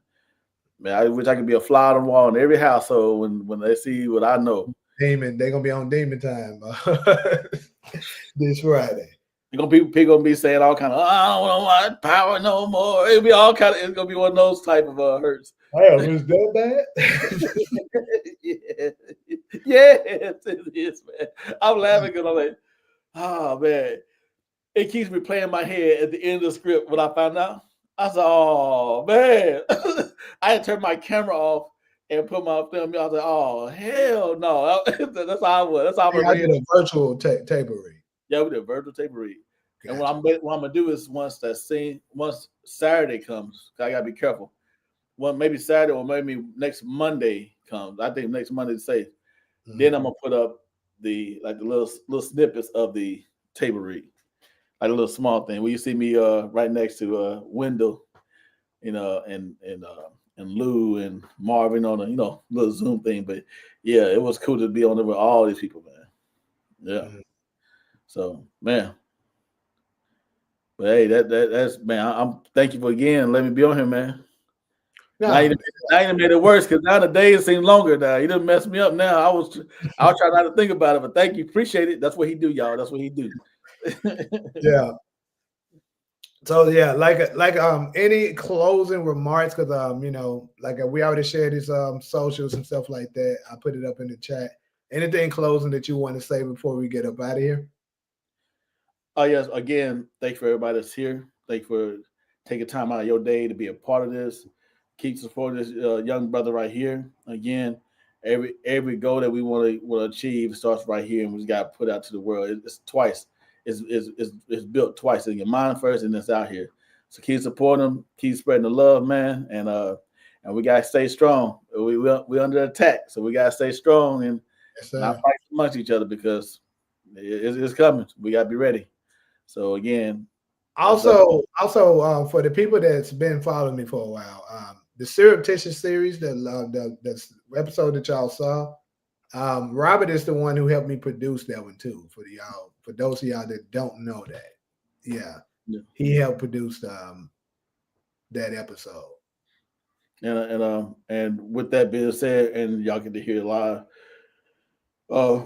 Man, I wish I could be a fly on the wall in every household when they see what I know. Demon, they're gonna be on demon time this Friday. People gonna be saying all kind of, oh, I don't want power no more. It'll be all kind of. It's gonna be one of those type of hurts. Damn, is that bad? Yeah, yes, it is, man. I'm laughing because I'm like, oh man, it keeps replaying my head at the end of the script when I found out. I said, oh man, I had to turn my camera off and put my film. I was like, oh hell no, that's how I was. That's how I'm Hey, gonna I read. did a virtual tape read. Yeah, we did virtual tape read. And Gotcha. what I'm gonna do is once Saturday comes, I gotta be careful. Well, maybe Saturday or maybe next Monday comes. I think next Monday to say. Then Mhm. I'm gonna put up the little snippets of the table read, like a little small thing. Where you see me right next to Wendell, and Lou and Marvin on a little Zoom thing. But yeah, it was cool to be on there with all these people, man. Yeah. Mhm. So man, but hey, that's man. I'm thank you for again. Let me be on here, man. Now No, you, now you made it worse because now the days seem longer. Now you didn't mess me up. Now I was trying not to think about it, but thank you, appreciate it. That's what he do, y'all. That's what he do. yeah. So yeah, like any closing remarks, because like we already shared his socials and stuff like that. I put it up in the chat. Anything closing that you want to say before we get up out of here? Oh yes, again, thanks for everybody that's here. Thank you for taking time out of your day to be a part of this. Keep supporting this young brother right here. Again, every goal that we want to achieve starts right here, and we just got to put out to the world. It's twice. It's built twice in your mind first, and it's out here. So keep supporting them. Keep spreading the love, man. And we gotta stay strong. We under attack, so we gotta stay strong and Yes, not sir. fight amongst each other because it's coming. We gotta be ready. So again, that's up. Also, for the people that's been following me for a while, the surreptitious series, the episode that y'all saw, Robert is the one who helped me produce that one too. For those of y'all that don't know that, yeah, Yeah. he helped produce that episode. And with that being said, and y'all get to hear it live.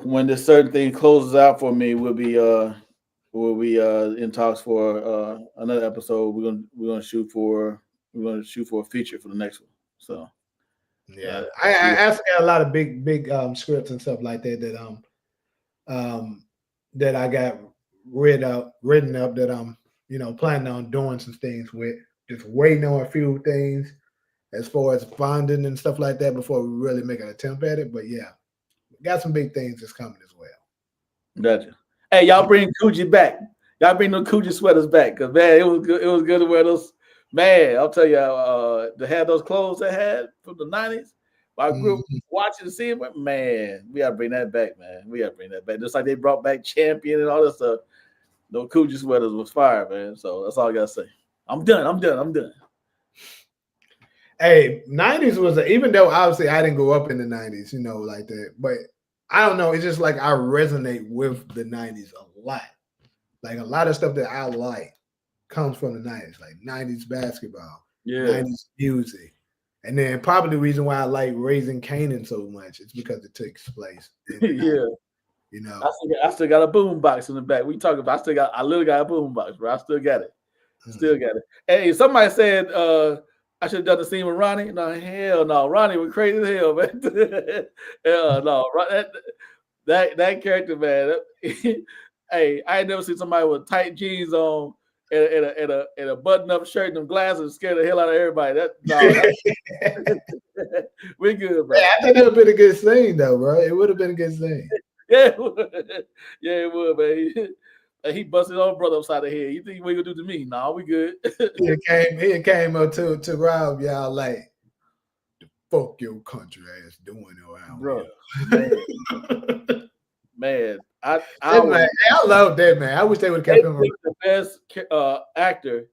When this certain thing closes out for me, we'll be in talks for another episode. We're gonna shoot for a feature for the next one. So Yeah, uh, I yeah, actually got a lot of big scripts and stuff like um that I got written up that I'm planning on doing some things with. Just waiting on a few things as far as bonding and stuff like that before we really make an attempt at it. But yeah, we got some big things that's coming as well. gotcha. Hey, y'all bring Coogee back. Y'all bring them Coogee sweaters back, cause man, it was good. It was good to wear those. Man, I'll tell you, to have those clothes they had from the '90s. My group Mhm. watching and seeing, but man, we gotta bring that back, man. We gotta bring that back. Just like they brought back Champion and all that stuff. Those Coogee sweaters was fire, man. So that's all I gotta say. I'm done. I'm done. I'm done. Hey, '90s was even though obviously I didn't grow up in the '90s, like that. But I don't know. It's just like I resonate with the '90s a lot. Like a lot of stuff that I like comes from the '90s, like '90s basketball, Yeah, '90s music, and then probably the reason why I like Raising Kanan so much is because it takes place in the '90s. yeah. You know, I still got a boom box in the back. We talking about. I literally got a boom box, bro. I still got it. Mm. Still got it. Hey, somebody said I should have done the scene with Ronnie. No, hell no. Ronnie was crazy as hell, man. Hell no. That character, man. Hey, I ain't never seen somebody with tight jeans on and a button-up shirt and them glasses scared the hell out of everybody. We good, Hey, bro. I think that would have been a good scene, though, bro. It would have been a good scene. Yeah, it would. Yeah, it would, man. He busted his own brother upside the head. You think what you gonna do to me? Nah, we good. He came up to Rob, y'all like, fuck your country ass doing around Bro, man, here. man. I That man, was I love that man. I wish they would have they kept him around. picked the best actor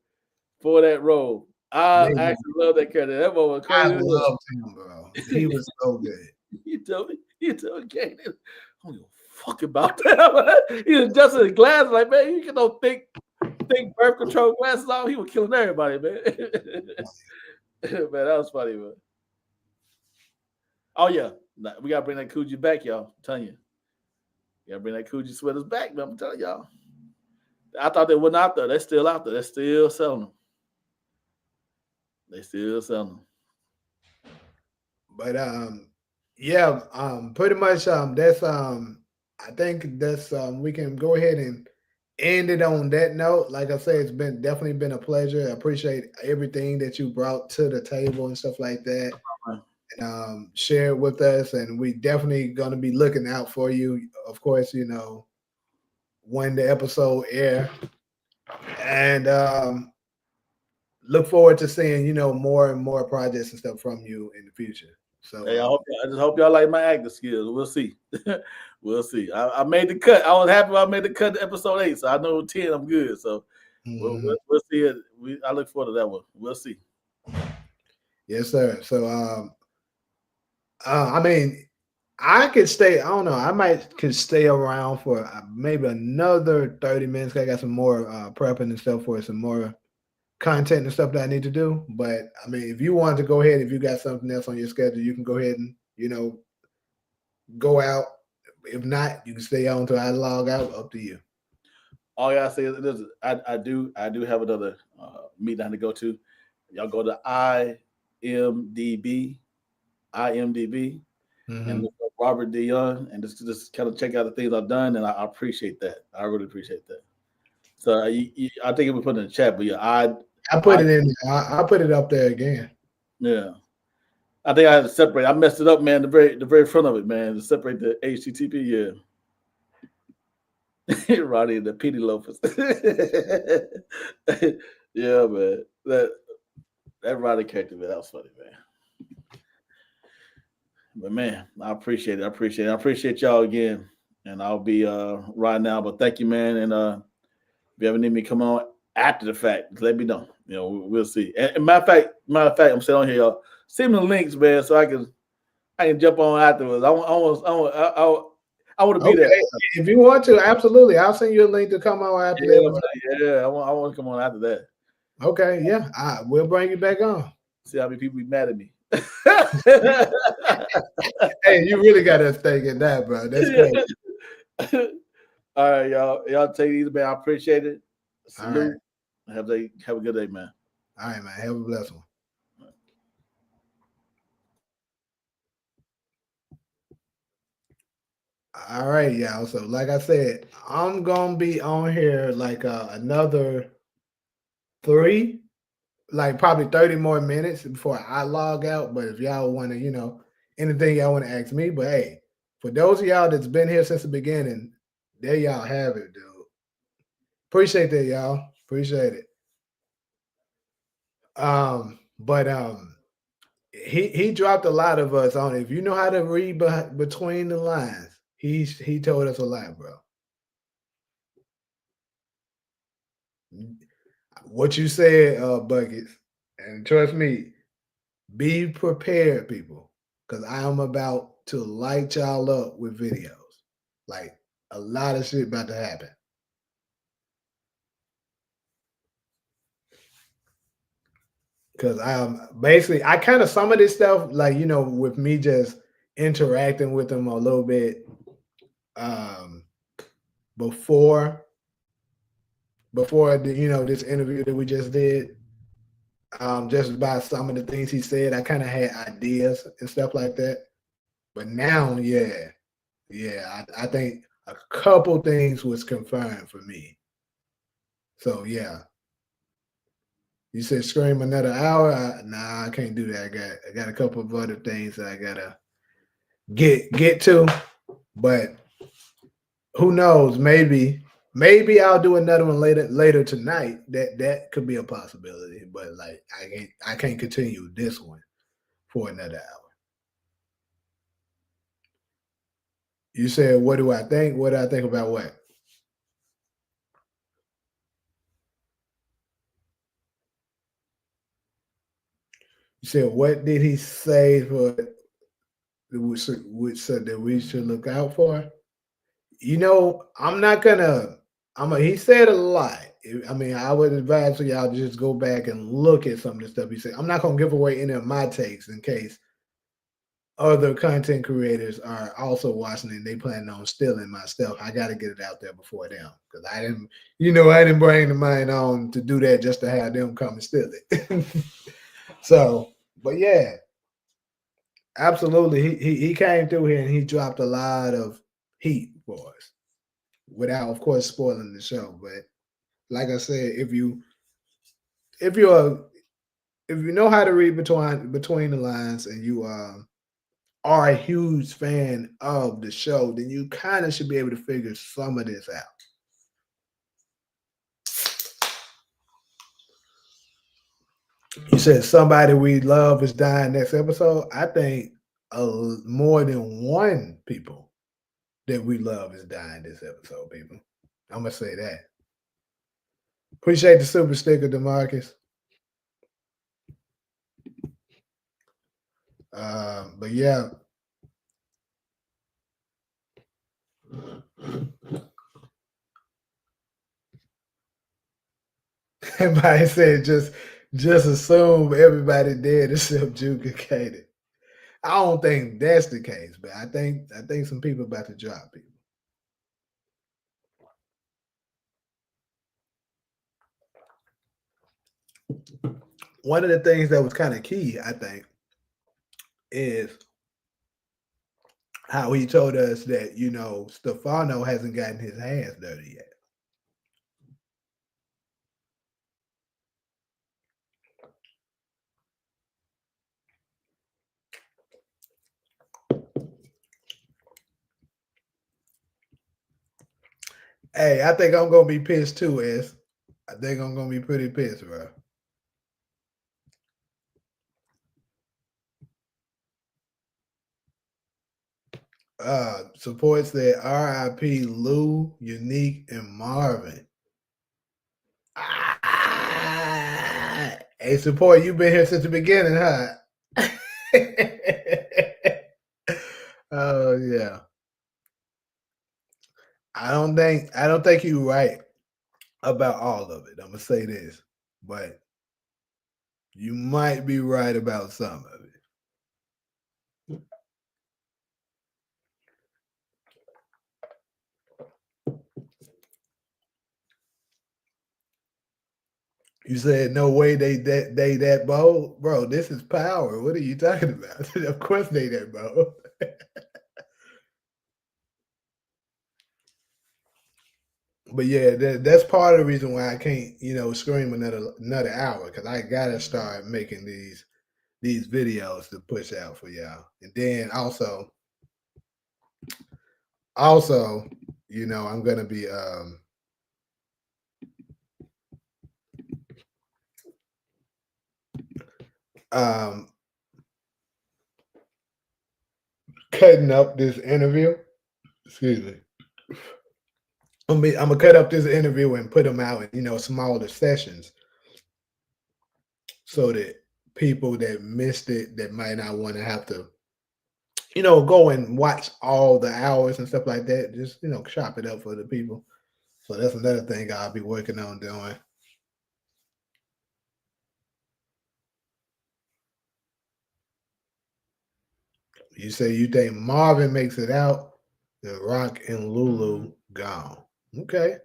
for that role. I They actually love that character. That boy was I crazy. loved him, bro. He was so good. You told me, Kane, I don't give a fuck about that. He was just in his glasses, like man, you can no think birth control glasses on. He was killing everybody, man. Man, that was funny, man. Oh yeah, nah, we gotta bring that Coogee back, y'all. I'm telling you, we gotta bring that Coogee sweaters back, man. I'm telling y'all. I thought they weren't out there. They're still out there. They're still selling them. They still selling them. But yeah, pretty much that's I think that's we can go ahead and end it on that note. Like I said, it's been definitely been a pleasure. I appreciate everything that you brought to the table and stuff like that. And share it with us, and we definitely gonna be looking out for you. Of course, when the episode air, and look forward to seeing more and more projects and stuff from you in the future. So Hey, I just hope y'all like my acting skills. We'll see. We'll see. I made the cut. I was happy when I made the cut to episode 8, so I know 10 I'm good. So mhm. we'll see it. I look forward to that one. We'll see. Yes, sir. So I mean, I could stay. I don't know. I might could stay around for maybe another 30 minutes. 'Cause I got some more prepping and stuff for some more content and stuff that I need to do. But I mean, if you want to go ahead, if you got something else on your schedule, you can go ahead and go out. If not, you can stay on until I log out. Up to you. All I gotta say is this: I do have another meeting I have to go to. Y'all go to IMDb, and Hmm. look up Robert Deon, and just kind of check out the things I've done, and I appreciate that. I really appreciate that. So I think it was put in the chat, but yeah, I put I it in. I put it up there again. yeah. I think I had to separate. I messed it up, man. The very front of it, man. To separate the HTTP, yeah. Roddy and the Petey loafers. Yeah, man. That Roddy character, man, that was funny, man. But man, I appreciate it. I appreciate it. I appreciate y'all again. And I'll be right now. But thank you, man. And if you ever need me to come on after the fact, let me know. We'll see. And matter of fact, I'm sitting on here, y'all. Send me the links, man, so I can jump on afterwards. I want to be there. Okay, if you want to, absolutely. I'll send you a link to come on after the Yeah, episode. man, yeah. I want to come on after that. Okay, yeah, we'll bring you back on. See how many people be mad at me. Hey, you really got us thinking that, bro. That's great. All right, y'all. Y'all take it easy, man. I appreciate it. All right, Salute. Have a good day, man. all right, man. Have a blessed one. All right, y'all. So, like I said, I'm gonna be on here like another three, like probably 30 more minutes before I log out. But if y'all want to, anything y'all want to ask me, but hey, for those of y'all that's been here since the beginning, there y'all have it, dude. Appreciate that, y'all. Appreciate it. But he dropped a lot of us on it. If you know how to read between the lines, he told us a lot, bro. What you said, Buckets, and trust me, be prepared, people, because I am about to light y'all up with videos. Like a lot of shit about to happen. Because basically I kind of some of this stuff, like with me just interacting with them a little bit um before this interview that we just did, just by some of the things he said, I kind of had ideas and stuff like that. But now, I think a couple things was confirmed for me. So yeah, you said scream another hour. Nah, I can't do that. I got a couple of other things that I gotta get to. But who knows? Maybe I'll do another one later tonight. That could be a possibility. But like I can't continue this one for another hour. You said, what do I think? What do I think about what? You said, what did he say for which said that we should look out for? I'm not gonna. He said a lot. I mean, I would advise for y'all to just go back and look at some of the stuff he said. I'm not gonna give away any of my takes in case other content creators are also watching and they plan on stealing my stuff. I got to get it out there before them because I didn't bring the mind on to do that just to have them come and steal it. So, but yeah, absolutely. He came through here and he dropped a lot of heat for us without, of course, spoiling the show. But like I said, if you know how to read between the lines and you are a huge fan of the show, then you kind of should be able to figure some of this out. You said somebody we love is dying next episode. I think more than one people that we love is dying this episode, people. I'm gonna say that. Appreciate the super sticker, Demarcus. But yeah. Everybody said just assume everybody dead except Juke and Katie. I don't think that's the case, but I think some people about to drop people. One of the things that was kind of key, I think, is how he told us that Stefano hasn't gotten his hands dirty yet. Hey, I think I'm gonna be pissed too, S. I think I'm gonna be pretty pissed, bro. Supports that RIP Lou, Unique, and Marvin. Hey, support, you've been here since the beginning, huh? Oh yeah. I don't think you're right about all of it. I'm gonna say this, but you might be right about some of it. You said no way they that bold, bro. This is power. What are you talking about? Of course they that bold. But yeah, that's part of the reason why I can't, scream another hour because I gotta start making these videos to push out for y'all, and then also, I'm gonna be um, cutting up this interview. Excuse me. I'm gonna cut up this interview and put them out in smaller sessions so that people that missed it that might not want to have to go and watch all the hours and stuff like that. Just chop it up for the people. So that's another thing I'll be working on doing. You say you think Marvin makes it out, then Rock and Lulu gone. Okay.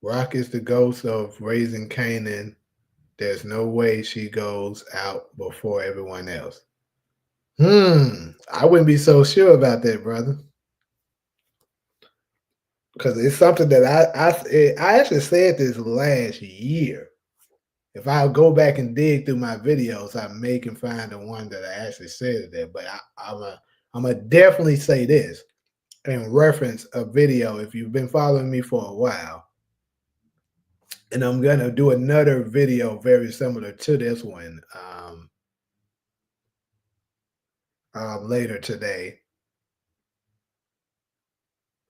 Rock is the ghost of Raising Kanan. There's no way she goes out before everyone else. I wouldn't be so sure about that, brother. Because it's something that I actually said this last year. If I go back and dig through my videos, I may can find the one that I actually said that. But I'm gonna definitely say this and reference a video if you've been following me for a while. And I'm gonna do another video very similar to this one later today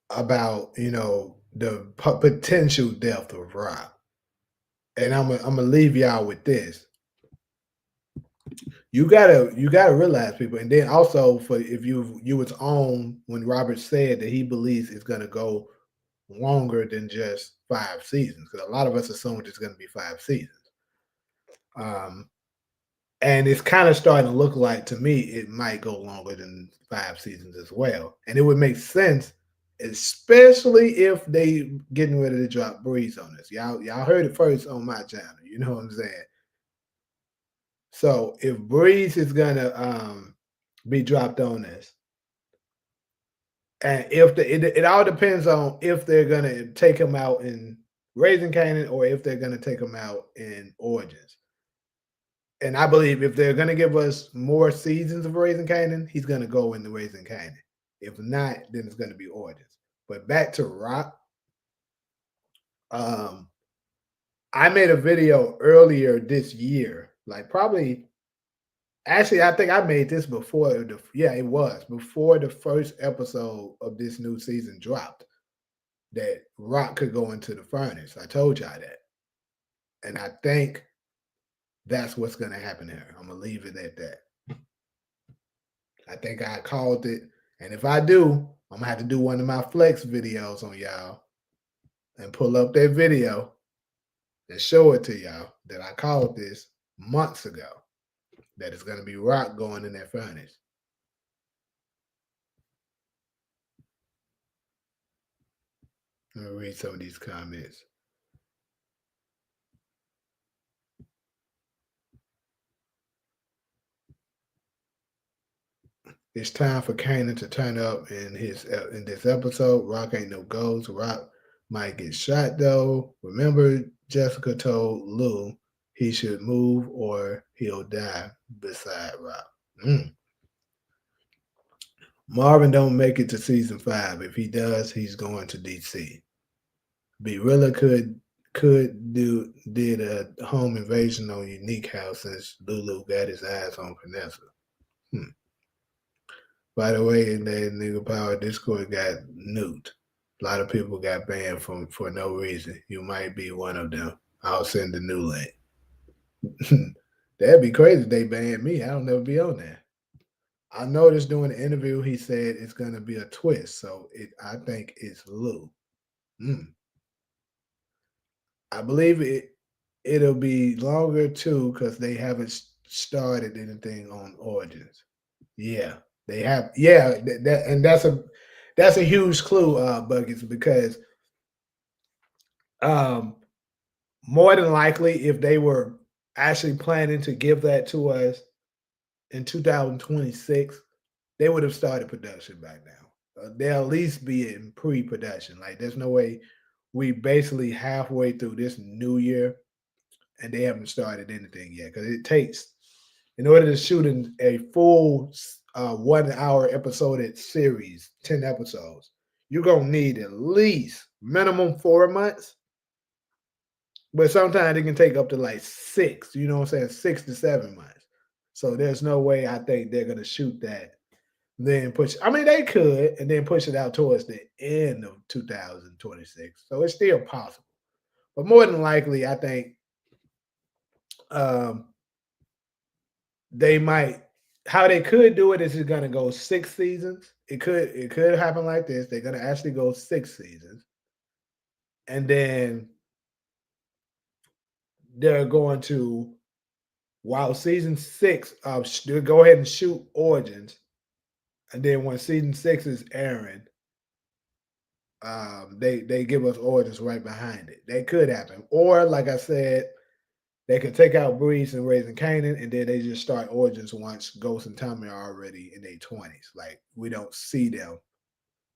about the potential death of Rock. And I'm gonna leave y'all with this. You gotta realize, people, and then also for if you was on when Robert said that he believes it's gonna go longer than just 5 seasons, because a lot of us assumed it's gonna be 5 seasons. Um, and it's kind of starting to look like to me it might go longer than 5 seasons as well, and it would make sense, especially if they getting ready to drop Breeze on us. Y'all heard it first on my channel. You know what I'm saying? So if Breeze is gonna be dropped on us, and if it all depends on if they're gonna take him out in Raising Kanan or if they're gonna take him out in Origins. And I believe if they're gonna give us more seasons of Raising Kanan, he's gonna go in the Raising Kanan. If not, then it's gonna be Origins. But back to Rock, um, I made a video earlier this year, like probably. Actually, I think I made this before it was before the first episode of this new season dropped, that Rock could go into the furnace. I told y'all that. And I think that's what's gonna happen here. I'm gonna leave it at that. I think I called it. And if I do, I'm gonna have to do one of my flex videos on y'all and pull up that video and show it to y'all that I called this months ago. That it's gonna be Rock going in that furnace. Let me read some of these comments. It's time for Kanan to turn up in this episode. Rock ain't no ghost. Rock might get shot though. Remember, Jessica told Lou he should move or he'll die beside Rock. Marvin don't make it to season 5. If he does, he's going to DC. Berilla did a home invasion on Unique House since Lulu got his eyes on Vanessa. By the way, in that nigga power Discord got nuked. A lot of people got banned for no reason. You might be one of them. I'll send the new link. That'd be crazy if they banned me. I'll never be on there. I noticed during the interview he said it's gonna be a twist, so I think it's Lou. I believe it'll be longer too because they haven't started anything on Origins. Yeah, they have. Yeah, and that's a huge clue, Buckets, because more than likely, if they were actually planning to give that to us in 2026, they would have started production by now. They'll at least be in pre-production. Like, there's no way we basically halfway through this new year and they haven't started anything yet, because it takes, in order to shoot a full 1 hour episode series, 10 episodes, you're going to need at least minimum 4 months. But sometimes it can take up to like 6, you know what I'm saying, 6 to 7 months. So there's no way I think they're gonna shoot that, then push. I mean, they could, and then push it out towards the end of 2026. So it's still possible. But more than likely, I think um, they might. How they could do it is it's gonna go 6 seasons. It could happen like this. They're gonna actually go 6 seasons, and then they're going to, while season 6, they'll go ahead and shoot Origins, and then when season 6 is airing, they give us Origins right behind it. That could happen, or like I said, they could take out Breeze and Raising Kanan, and then they just start Origins once Ghost and Tommy are already in their 20s. Like we don't see them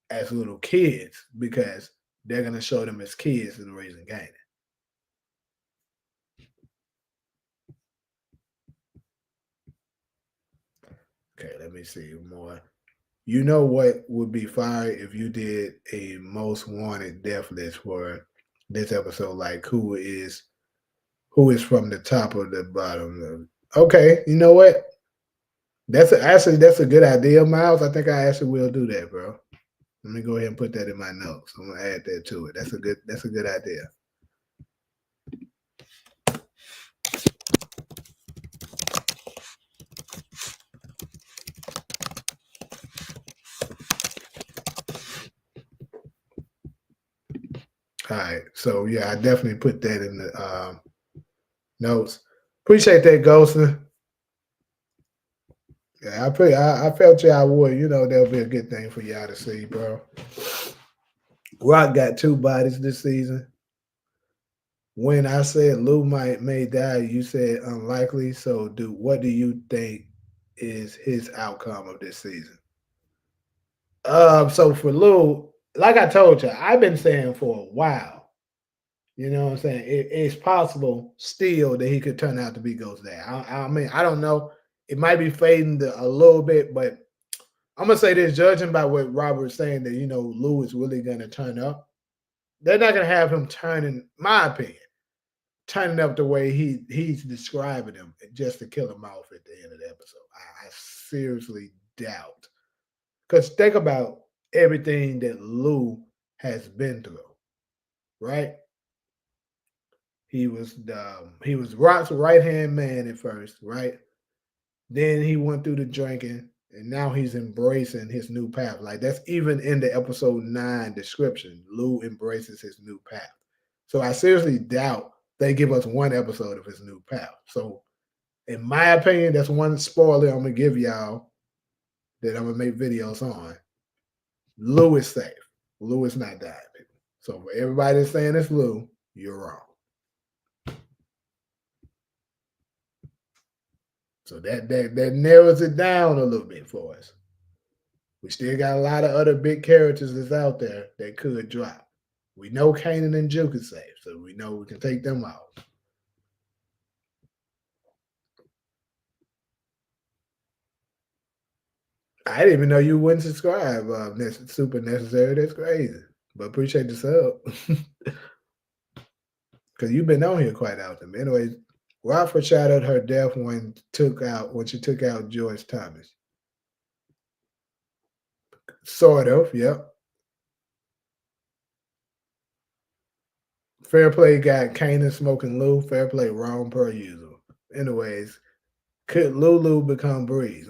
as little kids because they're gonna show them as kids in Raising Kanan. Okay, let me see more. You know what would be fire if you did a most wanted death list for this episode? Like who is from the top or the bottom? Okay, you know what? That's a good idea, Miles. I think I actually will do that, bro. Let me go ahead and put that in my notes. I'm gonna add that to it. That's a good idea. All right. So yeah, I definitely put that in the notes. Appreciate that, Ghostin. Yeah, I felt y'all would. You know that'll be a good thing for y'all to see, bro. Rock got 2 bodies this season. When I said Lou may die, you said unlikely. So what do you think is his outcome of this season? So for Lou, like I told you, I've been saying for a while. You know what I'm saying? It's possible still that he could turn out to be Ghost Dad. I mean, I don't know. It might be fading a little bit, but I'm gonna say this, judging by what Robert's saying, that Lou is really gonna turn up. They're not gonna have him turning, my opinion, turning up the way he's describing him just to kill him off at the end of the episode. I seriously doubt. Because think about everything that Lou has been through, right? He was Rock's right hand man at first, right? Then he went through the drinking, and now he's embracing his new path. Like that's even in the episode 9 description. Lou embraces his new path. So I seriously doubt they give us one episode of his new path. So in my opinion, that's one spoiler I'm gonna give y'all that I'm gonna make videos on. Lou is safe. Lou is not dying, people. So for everybody that's saying it's Lou, you're wrong. So that narrows it down a little bit for us. We still got a lot of other big characters that's out there that could drop. We know Kanan and Juke is safe, so we know we can take them out. I didn't even know you wouldn't subscribe. Super necessary. That's crazy. But appreciate the sub. Because you've been on here quite often. Anyways, Rob foreshadowed her death when she took out George Thomas. Sort of, yep. Fair play got Kanan smoking Lou. Fair play wrong per usual. Anyways, could Lulu become Breeze?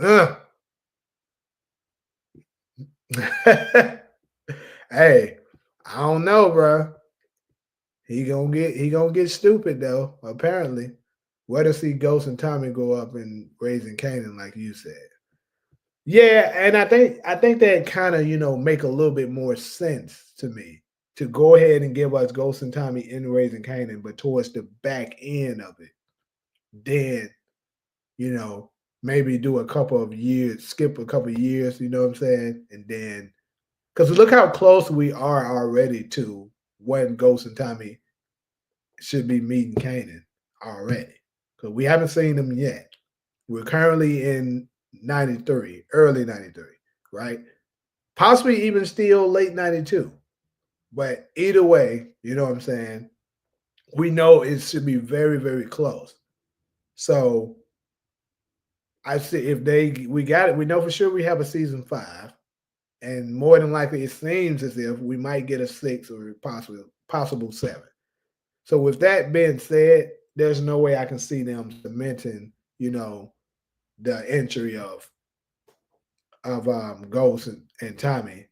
Hey, I don't know, bro. He gonna get stupid though. Apparently, where to see Ghost and Tommy go up and Raising Kanan, like you said. Yeah, and I think that kind of make a little bit more sense to me to go ahead and give us Ghost and Tommy in Raising Kanan, but towards the back end of it, then you know maybe do a couple of years, skip a couple of years, you know what I'm saying, and then because look how close we are already to when Ghost and Tommy should be meeting Kanan already, because we haven't seen them yet. We're currently in 93, early 93, right? Possibly even still late 92. But either way, you know what I'm saying? we know it should be very, very close. So I see if they we got it, we know for sure we have a season 5, and more than likely, it seems as if we might get a 6 or possible 7. So with that being said, there's no way I can see them cementing, the entry of Ghost and Tommy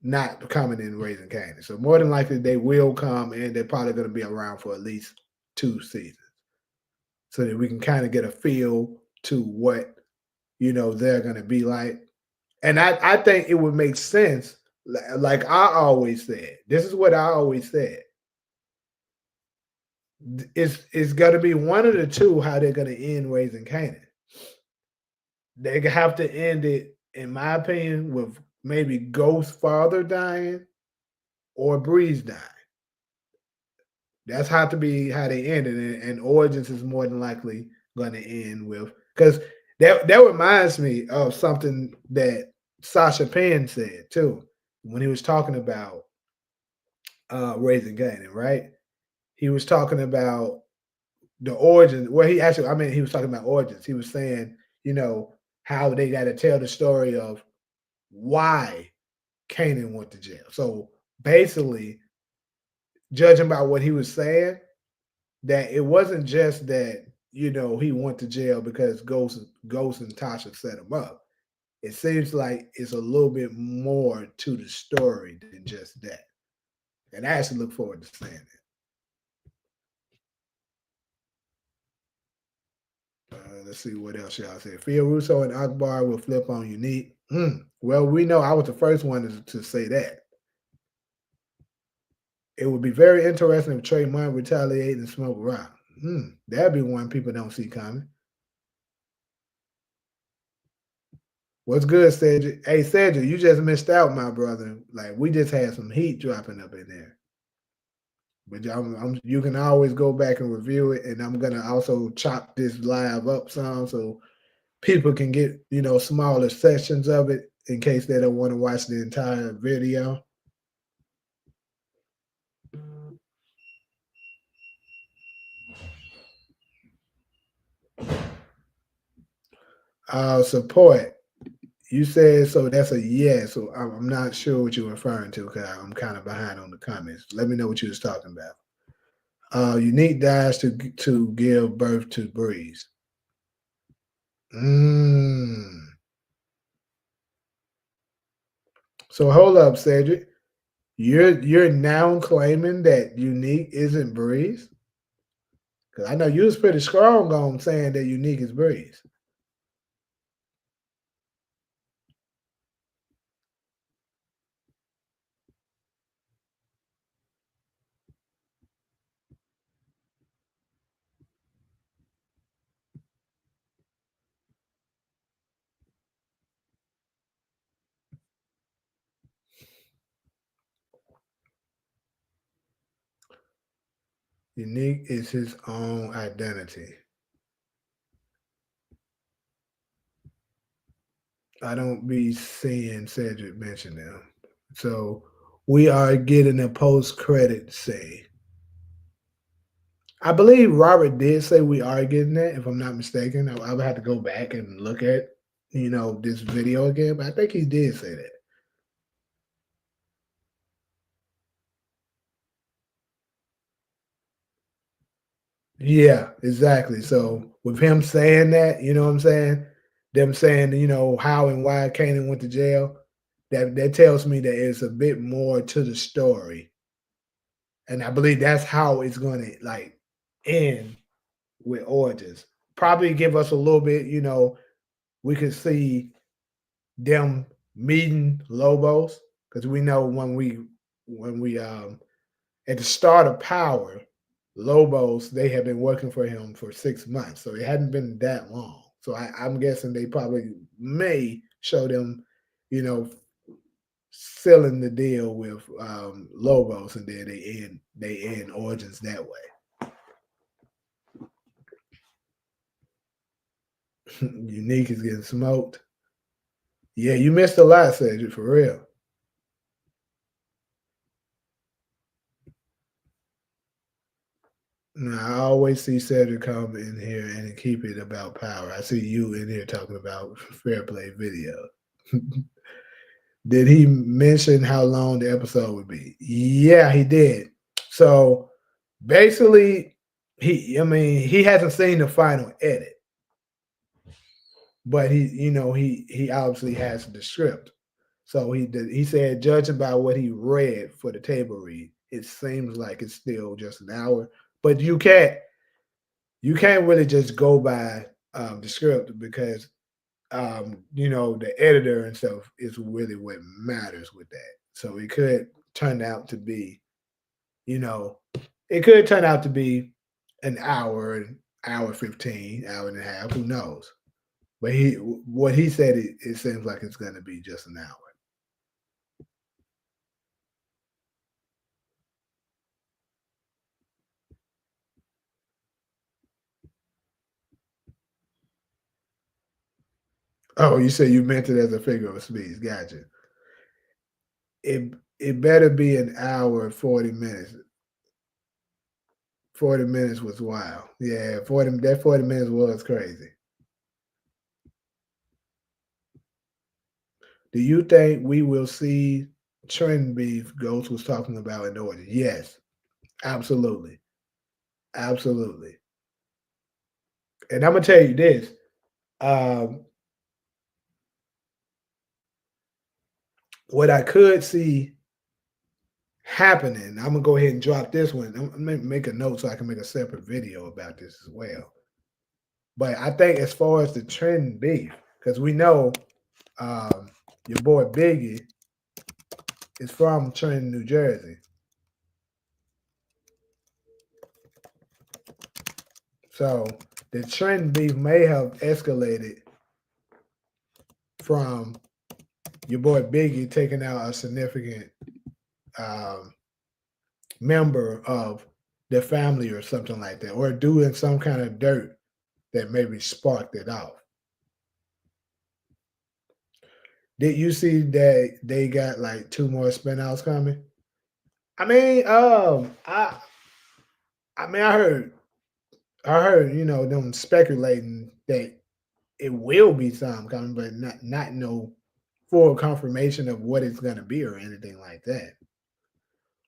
not coming in Raising Kanan. So more than likely they will come, and they're probably going to be around for at least 2 seasons, so that we can kind of get a feel to what they're going to be like. And I think it would make sense. Like I always said, this is what I always said. It's going to be one of the two how they're going to end Raising Kanan. They have to end it, in my opinion, with maybe Ghost's father dying or Breeze dying. That's how to be how they ended it, and Origins is more than likely going to end with, because that reminds me of something that Sasha Penn said too when he was talking about Raising Kanan, right? He was talking about the origin. Well, he was talking about origins. He was saying, how they got to tell the story of why Kanan went to jail. So basically, judging by what he was saying, that it wasn't just that he went to jail because Ghost and Tasha set him up. It seems like it's a little bit more to the story than just that, and I actually look forward to seeing it. Let's see what else y'all said. Phil Russo and Akbar will flip on Unique. Well, we know I was the first one to say that. It would be very interesting if Trey Martin retaliate and smoke rock. That'd be one people don't see coming. What's good, Cedric? Hey, Cedric, you just missed out, my brother. Like, we just had some heat dropping up in there. But you can always go back and review it, and I'm gonna also chop this live up some so people can get smaller sessions of it in case they don't want to watch the entire video. Support. You said so. That's a yes. So I'm not sure what you're referring to because I'm kind of behind on the comments. Let me know what you was talking about. Unique dies to give birth to Breeze. So hold up, Cedric. You're now claiming that Unique isn't Breeze? Because I know you was pretty strong on saying that Unique is Breeze. Unique is his own identity. I don't be seeing Cedric mention them. So we are getting a post credit say. I believe Robert did say we are getting that, if I'm not mistaken. I would have to go back and look at, this video again, but I think he did say that. Yeah, exactly. So with him saying that, you know what I'm saying? Them saying, how and why Kanan went to jail, that tells me that it's a bit more to the story. And I believe that's how it's gonna like end with Origins. Probably give us a little bit, we could see them meeting Lobos, because we know when we at the start of Power, Lobos, they have been working for him for 6 months, so it hadn't been that long. So I'm guessing they probably may show them, you know, sealing the deal with Lobos, and then they end Origins that way. Unique is getting smoked. Yeah, you missed a lot, Cedric, for real. No, I always see Cedric come in here and keep it about power. I see you in here talking about fair play video. Did he mention how long the episode would be? Yeah, he did. So basically, he hasn't seen the final edit, but he obviously has the script. So he said, judging by what he read for the table read, it seems like it's still just an hour. But you can't really just go by the script because the editor and stuff is really what matters with that. So it could turn out to be, you know, it could turn out to be an hour, hour 15, hour and a half. Who knows? But what he said, it seems like it's going to be just an hour. Oh, you said you meant it as a figure of speech. Gotcha. It better be an hour 40 minutes. 40 minutes was wild. Yeah, 40 minutes was crazy. Do you think we will see trend beef Ghost was talking about in order? Yes, absolutely. Absolutely. And I'm gonna tell you this. Um, what I could see happening, I'm gonna go ahead and drop this one. I'm gonna make a note so I can make a separate video about this as well. But I think as far as the trend beef, because we know um, your boy Biggie is from Trenton, New Jersey. So the trend beef may have escalated from your boy Biggie taking out a significant um, member of the family or something like that, or doing some kind of dirt that maybe sparked it off. Did you see that they got like two more spinouts coming? I mean, I heard, them speculating that it will be some coming, but not no full confirmation of what it's gonna be or anything like that.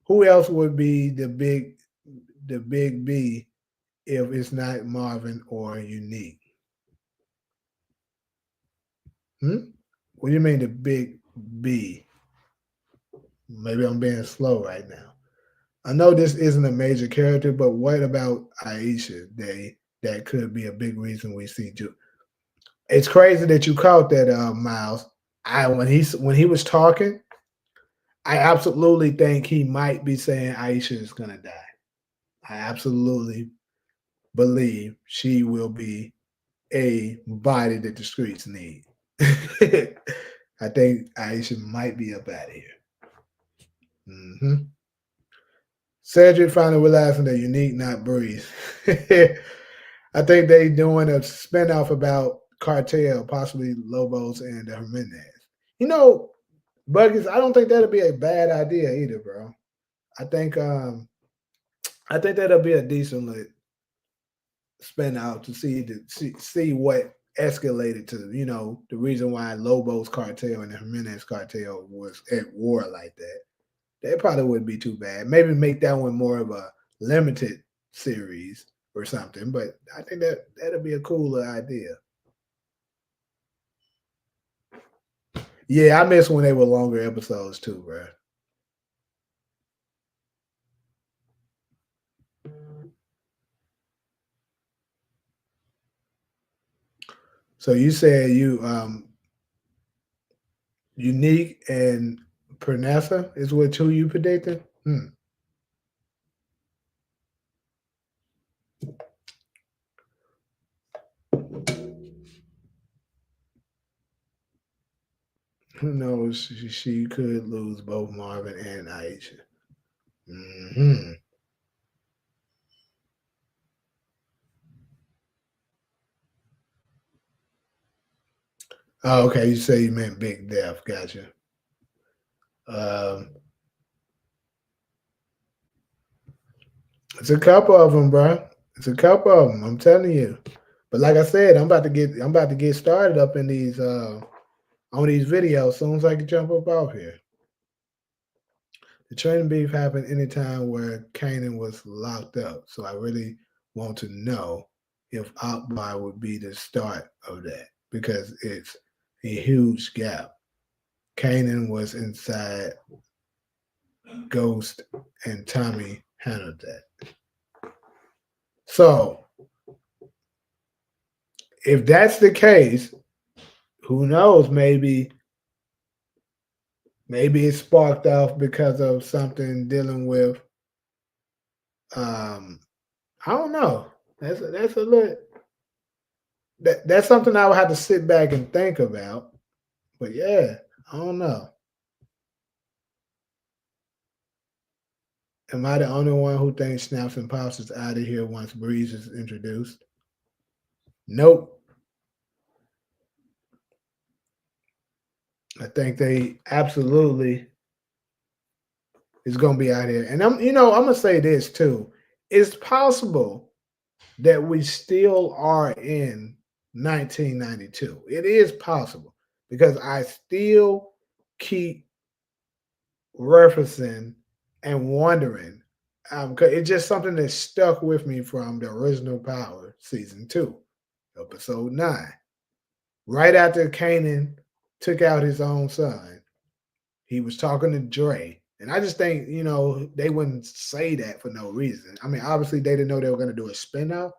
Who else would be the big B if it's not Marvin or Unique? Hmm? What do you mean the big B? Maybe I'm being slow right now. I know this isn't a major character, but what about Aisha? That could be a big reason we see Ju. It's crazy that you caught that, Miles. I when he was talking, I absolutely think he might be saying Aisha is gonna die. I absolutely believe she will be a body that the streets need. I think Aisha might be up out of here. Hmm. Cedric finally realizing that Unique not breathe. I think they doing a spinoff about Cartel, possibly Lobos and Jimenez. You know, Buggers, I don't think that'll be a bad idea either, bro. I think um I think that'll be a decent spin out to see what escalated to the reason why Lobos cartel and the Jimenez cartel was at war like that. That probably wouldn't be too bad. Maybe make that one more of a limited series or something. But I think that'll be a cooler idea. Yeah, I miss when they were longer episodes too, bro. So you said you Unique and Pernessa is what two you predicted? Who knows? She could lose both Marvin and Aisha. Hmm. Oh, okay. You say you meant Big Death. Gotcha. Um, It's a couple of them, bro. It's a couple of them. I'm telling you. But like I said, I'm about to get started up in these on these videos. As soon as I can jump up off here, the training beef happened anytime where Kanan was locked up. So I really want to know if Akbar would be the start of that because it's a huge gap. Kanan was inside Ghost and Tommy handled that. So if that's the case, who knows? Maybe it sparked off because of something dealing with um I don't know. That's a little that's something I would have to sit back and think about. But yeah, I don't know. Am I the only one who thinks Snaps and Pops is out of here once Breeze is introduced? Nope. I think they absolutely is gonna be out here. And I'm gonna say this too. It's possible that we still are in 1992. It is possible because I still keep referencing and wondering. 'Cause it's just something that stuck with me from the original Power season 2, episode 9. Right after Kanan took out his own son, he was talking to Dre. And I just think, they wouldn't say that for no reason. I mean, obviously they didn't know they were going to do a spinoff,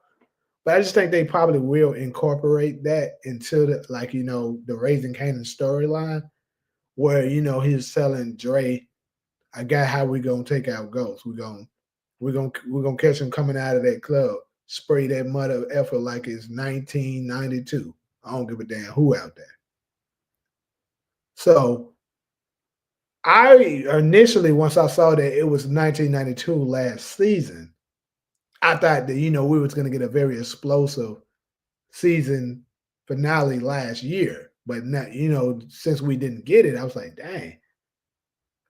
but I just think they probably will incorporate that into the Raising Kanan storyline, where he's telling Dre, "I got how we gonna take out Ghost. We're gonna catch him coming out of that club, spray that mother effort like it's 1992. I don't give a damn who out there." So I initially, once I saw that it was 1992 last season, I thought that we was gonna get a very explosive season finale last year. But not, since we didn't get it, I was like, dang.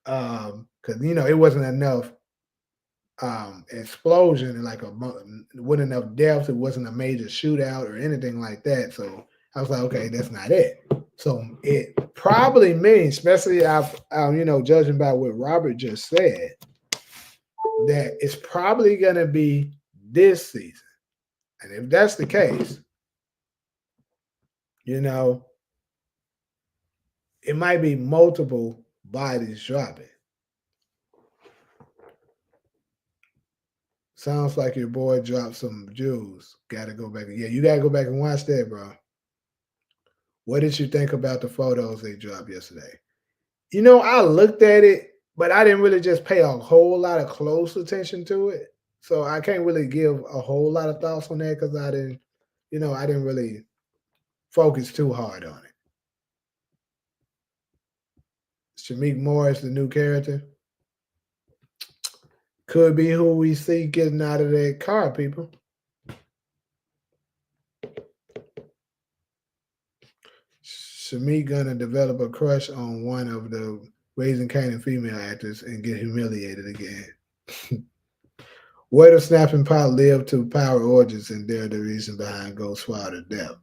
Because it wasn't enough explosion and wasn't enough deaths. It wasn't a major shootout or anything like that. So I was like, okay, that's not it. So it probably means, especially judging by what Robert just said, that it's probably gonna be this season. And if that's the case, you know, it might be multiple bodies dropping. Sounds like your boy dropped some jewels. Gotta go back. Yeah, you gotta go back and watch that, bro. What did you think about the photos they dropped yesterday? I looked at it, but I didn't really just pay a whole lot of close attention to it. So I can't really give a whole lot of thoughts on that because I didn't really focus too hard on it. Shamik Moore is the new character. Could be who we see getting out of that car, people. Shamik gonna develop a crush on one of the Raising Kanan female actors and get humiliated again. Where does Snap and Pop live to power origins and they're the reason behind Ghostfather death?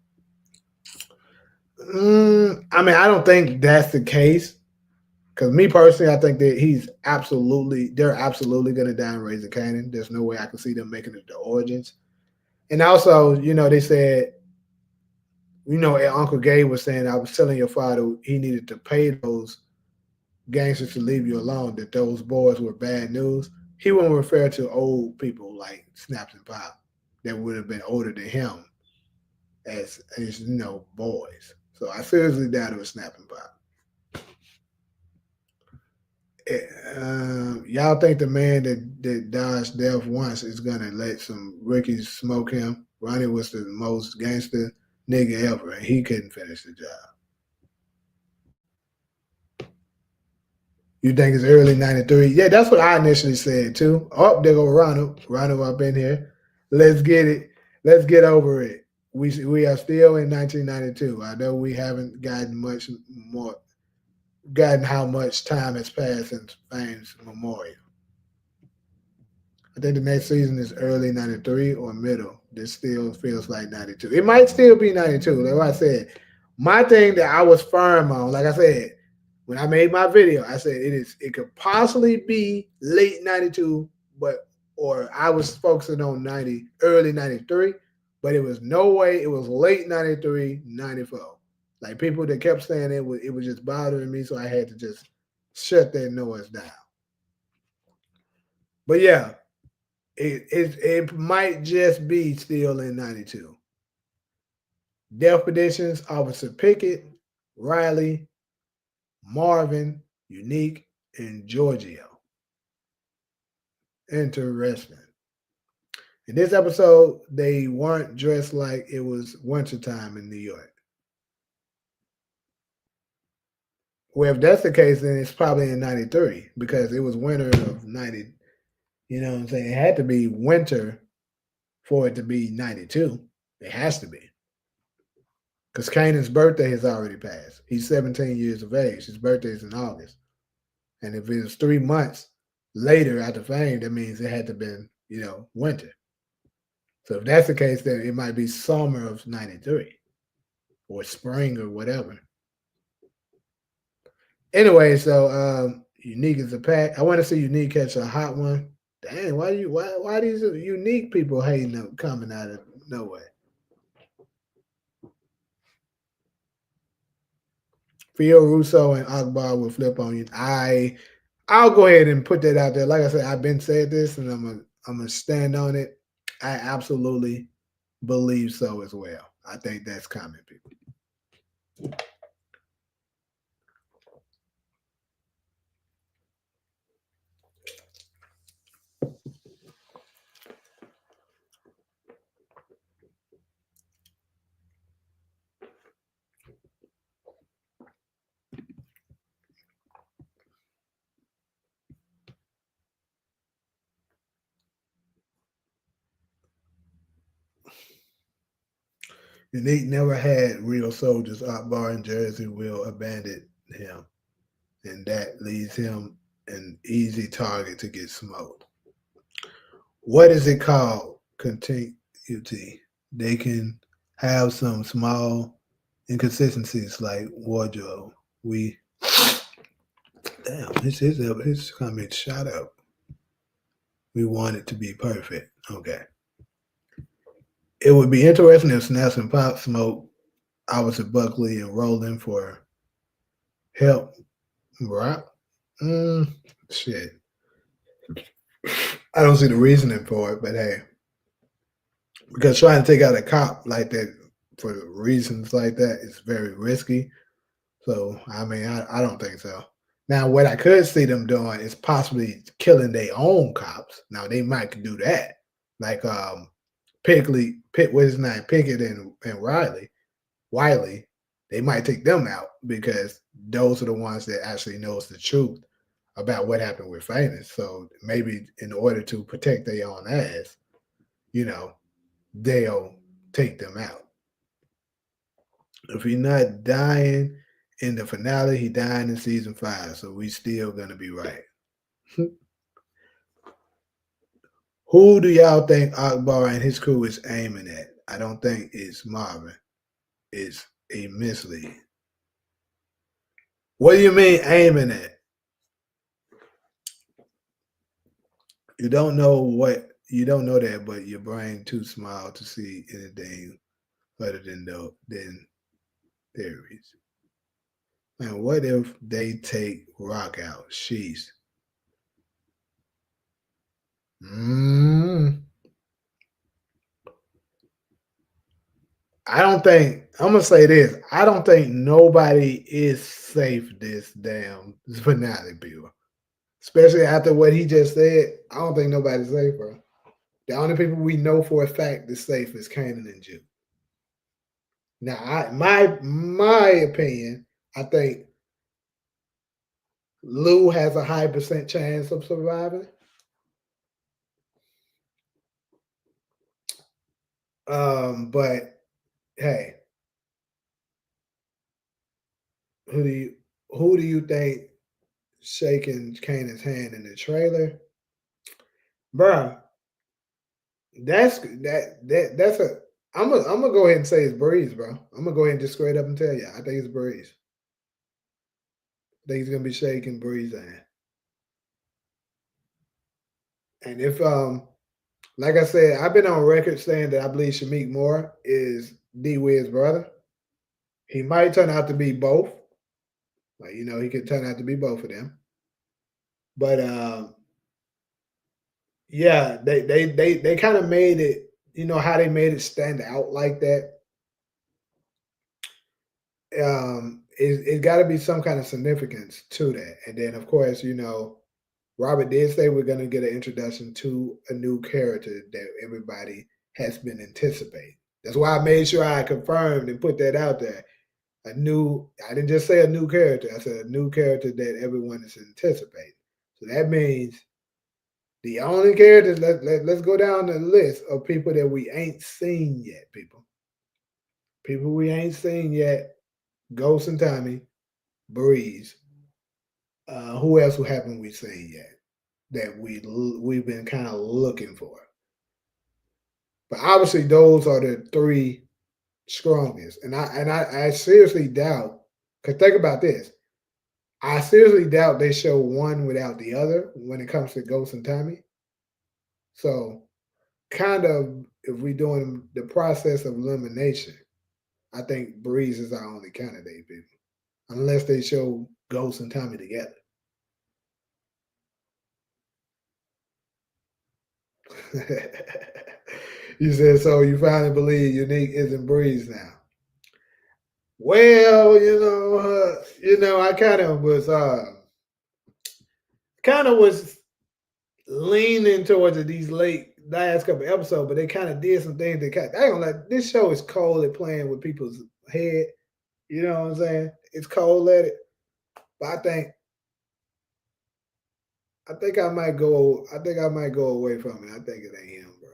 I mean, I don't think that's the case. Because me personally, I think that they're absolutely going to die in Raising Kanan. There's no way I can see them making it the origins. And also, they said, Uncle Gabe was saying, I was telling your father he needed to pay those gangsters to leave you alone, that those boys were bad news. He wouldn't refer to old people like Snaps and Pop that would have been older than him as boys. So I seriously doubt it was Snap and Pop. Y'all think the man that dodged death once is gonna let some rookies smoke him? Ronnie was the most gangster nigga ever, and he couldn't finish the job. You think it's early '93? Yeah, that's what I initially said too. Oh, there go Ronald. Ronald up in here. Let's get it. Let's get over it. We are still in 1992. I know we haven't gotten how much time has passed since Fame's memorial. I think the next season is early '93 or middle. This still feels like '92. It might still be '92. Like I said, my thing that I was firm on, like I said, when I made my video, I said it could possibly be late '92, but or I was focusing on early '93, but it was no way it was late '93, '94. Like people that kept saying it was just bothering me, so I had to just shut that noise down. But yeah, it might just be still in '92. Death predictions: Officer Pickett, Riley, Marvin, Unique, and Giorgio. Interesting. In this episode, they weren't dressed like it was wintertime in New York. Well, if that's the case, then it's probably in '93 because it was winter of '90. You know what I'm saying? It had to be winter for it to be '92. It has to be. Because Kanan's birthday has already passed. He's 17 years of age. His birthday is in August. And if it was 3 months later after fame, that means it had to have been, winter. So if that's the case, then it might be summer of '93 or spring or whatever. Anyway, so Unique is a pack. I want to see Unique catch a hot one. Dang, why these Unique people hating them coming out of nowhere? Phil Russo and Akbar will flip on you. I'll go ahead and put that out there. Like I said, I've been said this, and I'm gonna stand on it. I absolutely believe so as well. I think that's coming, people. Unique never had real soldiers. Akbar and Jersey will abandon him, and that leaves him an easy target to get smoked. What is it called? Continuity. They can have some small inconsistencies like wardrobe. We damn his comment shot up. We want it to be perfect. Okay. It would be interesting if Snaps and Pop Smoke, Officer Buckley, and Roland for help. Right? Mm, shit. I don't see the reasoning for it, but hey, because trying to take out a cop like that for reasons like that is very risky. So I mean, I don't think so. Now, what I could see them doing is possibly killing their own cops. Now they might do that, like what's his name, Pickett and Wiley. They might take them out because those are the ones that actually knows the truth about what happened with Famous. So maybe in order to protect their own ass, you know, they'll take them out. If he's not dying in the finale, he died in season 5. So we still gonna be right. Who do y'all think Akbar and his crew is aiming at? I don't think it's Marvin. It's a mislead. What do you mean aiming at? You don't know that, but your brain too small to see anything other than theories. And what if they take Rock out? Sheesh. Mm, I don't think I'm gonna say this. I don't think nobody is safe this damn finale, people. Especially after what he just said. I don't think nobody's safe, bro. The only people we know for a fact is safe is Kanan and Jew. Now, my opinion, I think Lou has a high percent chance of surviving. But hey, who do you who do you think shaking Kanan's hand in the trailer? Bruh, That's a. I'm gonna go ahead and say it's Breeze, bro. I'm gonna go ahead and just straight up and tell you. I think it's Breeze. I think he's gonna be shaking Breeze hand. And if like I said, I've been on record saying that I believe Shamik Moore is D Wiz's brother. He might turn out to be both. Like he could turn out to be both of them. But yeah, they kind of made it. You know how they made it stand out like that. It got to be some kind of significance to that. And then of course, Robert did say we're going to get an introduction to a new character that everybody has been anticipating. That's why I made sure I confirmed and put that out there. I didn't just say a new character, I said a new character that everyone is anticipating. So that means the only characters, let's go down the list of people that we ain't seen yet, people. People we ain't seen yet: Ghost and Tommy, Breeze. Who else haven't we seen yet that we've been kind of looking for? But obviously, those are the three strongest. And I seriously doubt. Cause think about this. I seriously doubt they show one without the other when it comes to Ghost and Tommy. So, kind of, if we're doing the process of elimination, I think Breeze is our only candidate, people. Unless they show Ghost and Tommy together. You said so. You finally believe Unique isn't Breeze now. Well, I kind of was leaning towards these late last couple episodes, but they kind of did some things that I don't like. This show is cold at playing with people's head. You know what I'm saying? It's cold at it. But I think I might go. I think I might go away from it. I think it ain't him, bro.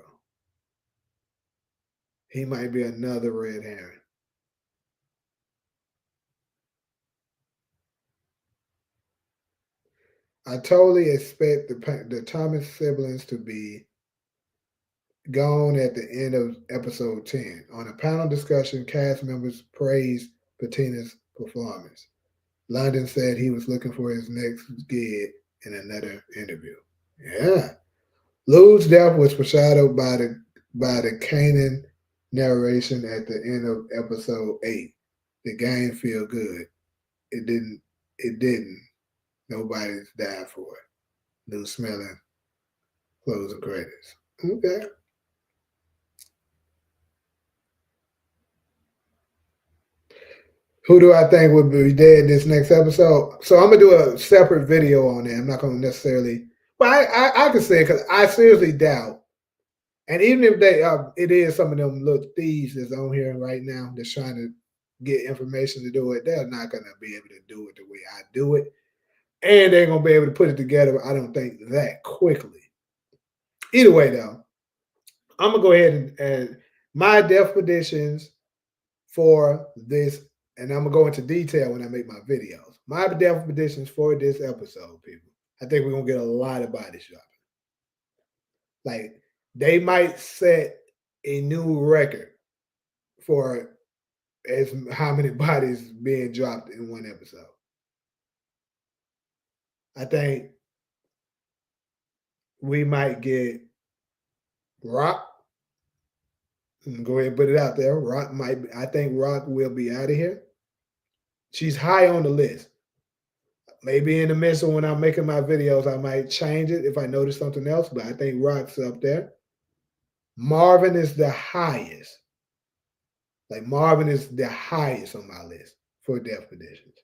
He might be another red herring. I totally expect the Thomas siblings to be gone at the end of episode 10. On a panel discussion, cast members praised Patina's performance. London said he was looking for his next gig in another interview. Yeah. Lou's death was foreshadowed by the Kanan narration at the end of episode 8. The game feel good. It didn't. It didn't. Nobody's died for it. Lou smelling closing credits. Okay. Who do I think would be dead this next episode? So I'm gonna do a separate video on that. I'm not gonna necessarily. Well, I can say because I seriously doubt. And even if it is some of them little thieves that's on here right now that's trying to get information to do it, they're not gonna be able to do it the way I do it, and they're gonna be able to put it together. I don't think that quickly. Either way, though, I'm gonna go ahead and my death predictions for this, and I'm gonna go into detail when I make my videos. My death predictions for this episode, people. I think we're gonna get a lot of body shots. Like they might set a new record for as how many bodies being dropped in one episode. I think we might get Rock. Go ahead and put it out there. Rock might. I think Rock will be out of here. She's high on the list. Maybe in the midst of when I'm making my videos, I might change it if I notice something else. But I think Rock's up there. Marvin is the highest. Like Marvin is the highest on my list for death predictions.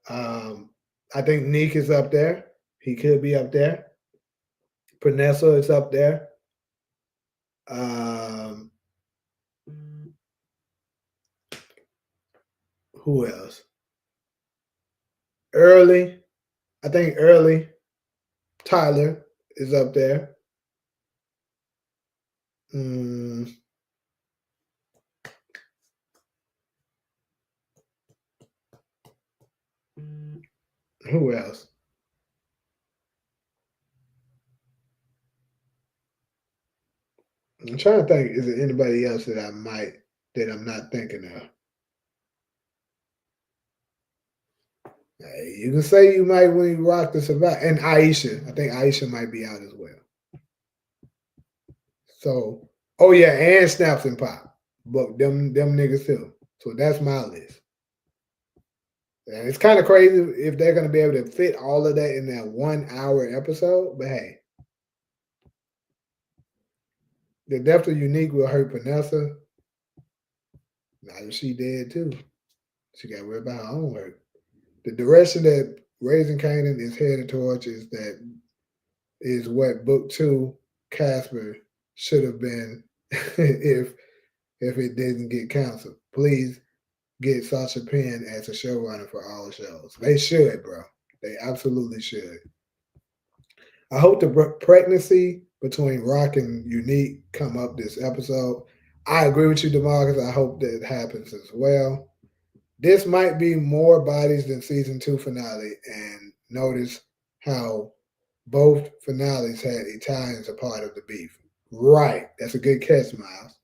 Um, I think Neek is up there. He could be up there. Panessa is up there. Um, who else? Early. I think Early. Tyler is up there. Mm, who else? I'm trying to think. Is there anybody else that I'm not thinking of? You can say you might when you rock the survive, and Aisha. I think Aisha might be out as well. So, oh yeah, and Snaps and Pop, but them niggas too. So that's my list. And it's kind of crazy if they're gonna be able to fit all of that in that 1 hour episode. But hey, the depth of unique will hurt Vanessa. Now she dead too. She got worried about her own work. The direction that Raising Kanan is headed towards is what book two Casper should have been if it didn't get canceled. Please get Sasha Penn as a showrunner for all shows. They should, bro. They absolutely should. I hope the pregnancy between Rock and Unique come up this episode. I agree with you, Demarcus. I hope that it happens as well. This might be more bodies than season two finale, and notice how both finales had Italians a part of the beef. Right. That's a good catch, Miles.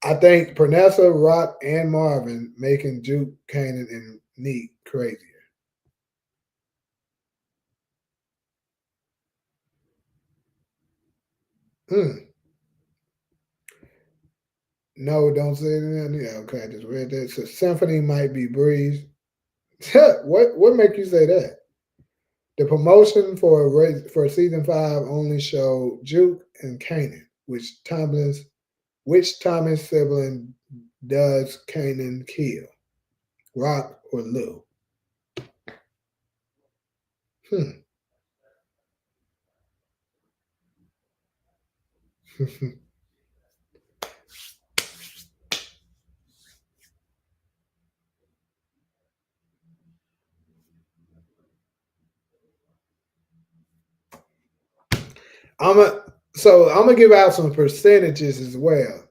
I think Pernessa, Rock, and Marvin making Juke, Kanan, and Neat crazier. Hmm. No, don't say it. Yeah, okay, I just read that. So Symphony might be Breeze. What make you say that? The promotion for season five only showed Juke and Kanan, which Thomas sibling does Kanan kill? Rock or Lou? Hmm. I'm a I'm gonna give out some percentages as well.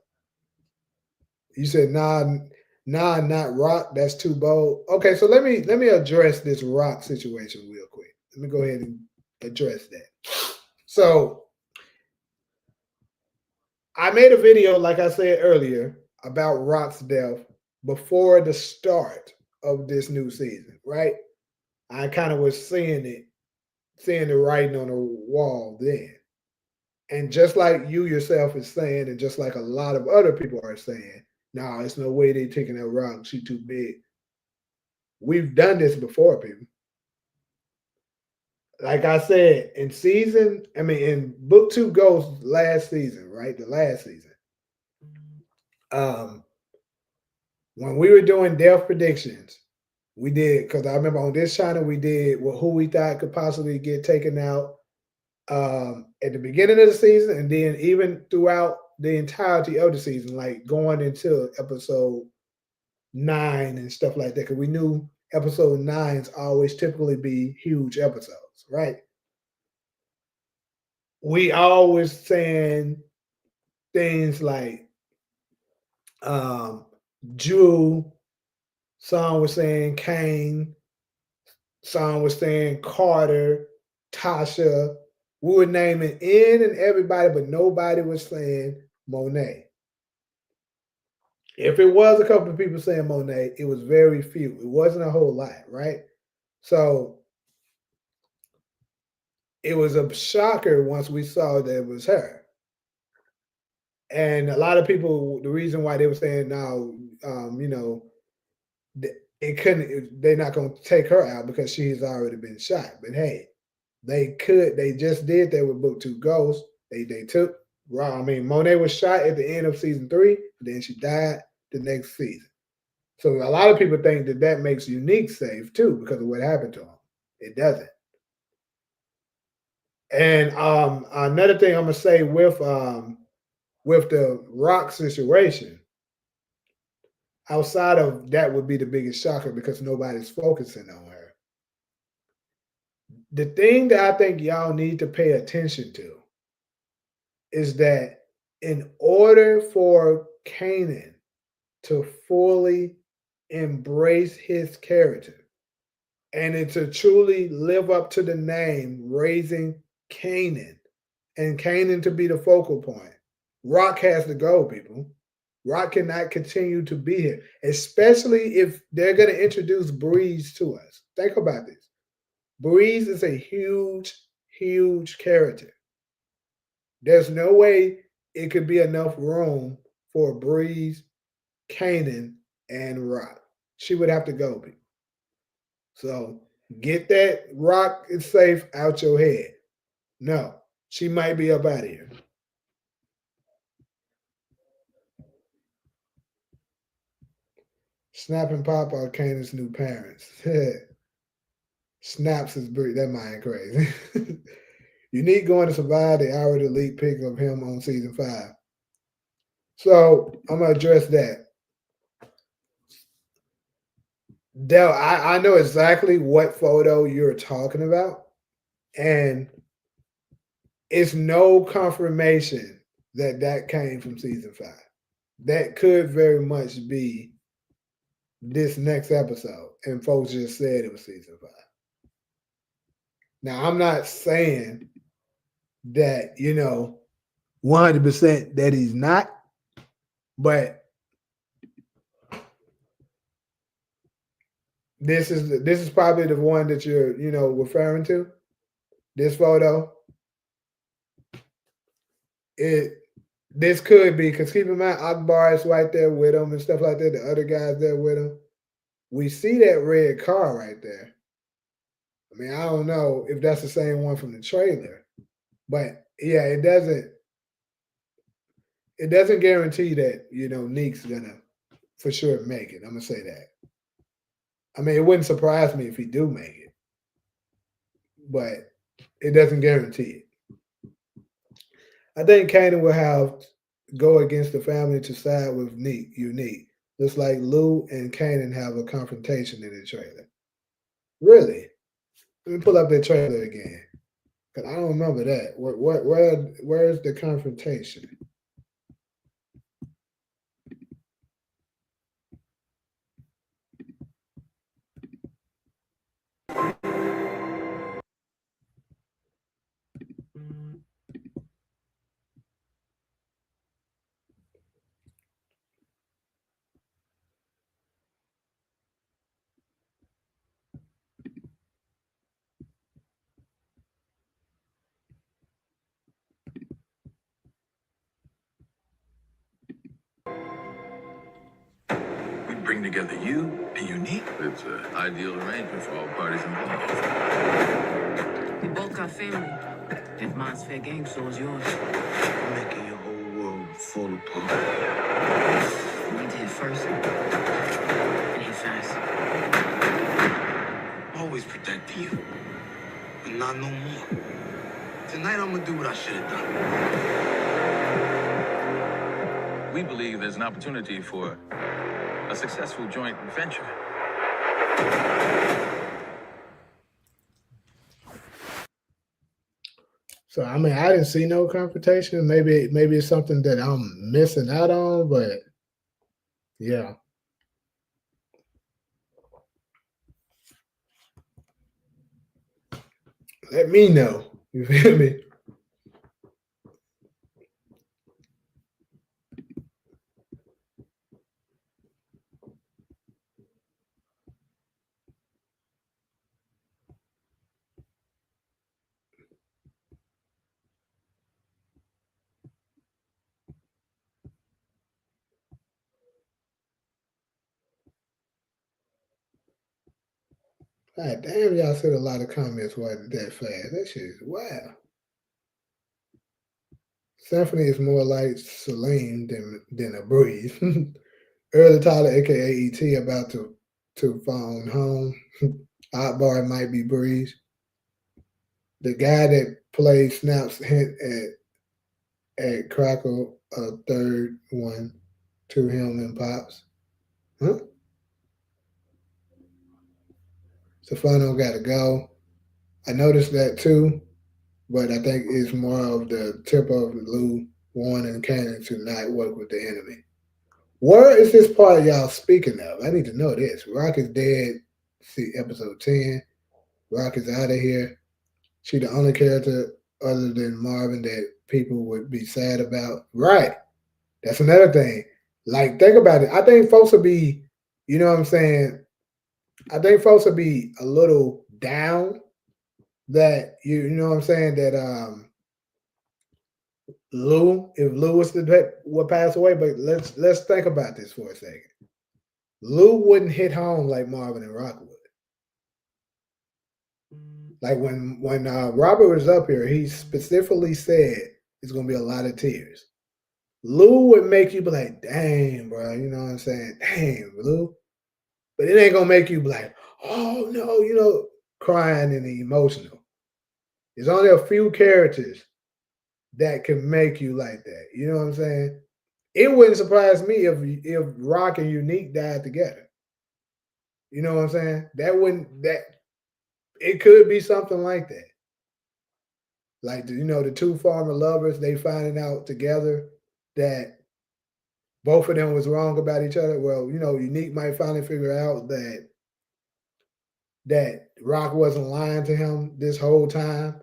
You said nah, not Rock. That's too bold. Okay, so let me address this Rock situation real quick. Let me go ahead and address that. So I made a video, like I said earlier, about Rock's death before the start of this new season, right? I kind of was seeing the writing on the wall then. And just like you yourself is saying, and just like a lot of other people are saying, nah, there's no way they taking that Rock. She too big. We've done this before, people. Like I said, in book two Ghost last season, right? The last season. Um, when we were doing death predictions, we did because I remember on this channel we did who we thought could possibly get taken out at the beginning of the season, and then even throughout the entirety of the season, like going into episode 9 and stuff like that, because we knew episode 9s always typically be huge episodes, right? We always saying things like um Drew, some was saying Kane, some was saying Carter, Tasha. We were naming in and everybody, but nobody was saying Monet. If it was a couple of people saying Monet, it was very few. It wasn't a whole lot, right? So it was a shocker once we saw that it was her. And a lot of people, the reason why they were saying now, you know, it couldn't, they're not going to take her out because she's already been shot. But hey, they just did that with Book Two Ghost. They took, I mean, Monet was shot at the end of season 3, then she died the next season. So a lot of people think that that makes Unique safe too because of what happened to him. It doesn't. And another thing I'm gonna say with the Rock situation, outside of that would be the biggest shocker because nobody's focusing on her. The thing that I think y'all need to pay attention to is that in order for Kanan to fully embrace his character and it to truly live up to the name Raising Kanan and Kanan to be the focal point, Rock has to go, people. Rock cannot continue to be here, especially if they're going to introduce Breeze to us. Think about this. Breeze is a huge, huge character. There's no way it could be enough room for Breeze, Kanan, and Rock. She would have to go, people. So get that Rock is safe out your head. No, she might be up out of here. Snap and Pop are Kanan's new parents. Snaps is that mind crazy. Unique going to survive the hour the leak pick of him on season 5. So I'm gonna address that. Del, I know exactly what photo you're talking about, and it's no confirmation that that came from season 5. That could very much be this next episode, and folks just said it was season 5. Now I'm not saying that 100% that he's not, but this is probably the one that you're referring to. This photo, it this could be, because keep in mind Akbar is right there with him and stuff like that. The other guys there with him. We see that red car right there. I mean, I don't know if that's the same one from the trailer, but yeah, it doesn't guarantee that Neek's gonna for sure make it. I'm gonna say that. I mean, it wouldn't surprise me if he do make it, but it doesn't guarantee it. I think Kanan will have go against the family to side with Unique, just like Lou and Kanan have a confrontation in the trailer. Really? Let me pull up that trailer again, cause I don't remember that. Where's the confrontation? We bring together you and Unique. It's an ideal arrangement for all parties involved. We both got family. If mine's fair game, so is yours. You're making your whole world fall apart. We need to hit first and hit fast. Always protecting you, but not no more. Tonight I'm gonna do what I should have done. We believe there's an opportunity for a successful joint venture. So I mean, I didn't see no confrontation. Maybe it's something that I'm missing out on, but yeah. Let me know. You feel me? God damn, y'all said a lot of comments wasn't that fast. That shit is wow. Symphony is more like Celine than a breeze. Early Tyler, aka ET, about to phone home. Akbar might be Breeze. The guy that plays Snaps hint at Crackle a third one to him and Pops. Huh? Stefano got to go. I noticed that too, but I think it's more of the tip of Lou warning Cannon to not work with the enemy. Where is this part y'all speaking of? I need to know this. Rock is dead. See episode 10. Rock is out of here. She the only character other than Marvin that people would be sad about? Right. That's another thing. Like, think about it. I think folks will be, you know what I'm saying? I think folks will be a little down that you know what I'm saying, that if Lou was the what passed away, but let's think about this for a second. Lou wouldn't hit home like Marvin and Rock would. Like when Robert was up here, he specifically said it's gonna be a lot of tears. Lou would make you be like, dang, bro, you know what I'm saying? Dang, Lou. But it ain't gonna make you be like, oh no, crying and emotional. There's only a few characters that can make you like that. You know what I'm saying? It wouldn't surprise me if Rock and Unique died together. You know what I'm saying? That it could be something like that. Like the two former lovers, they finding out together that both of them was wrong about each other. Well, Unique might finally figure out that Rock wasn't lying to him this whole time,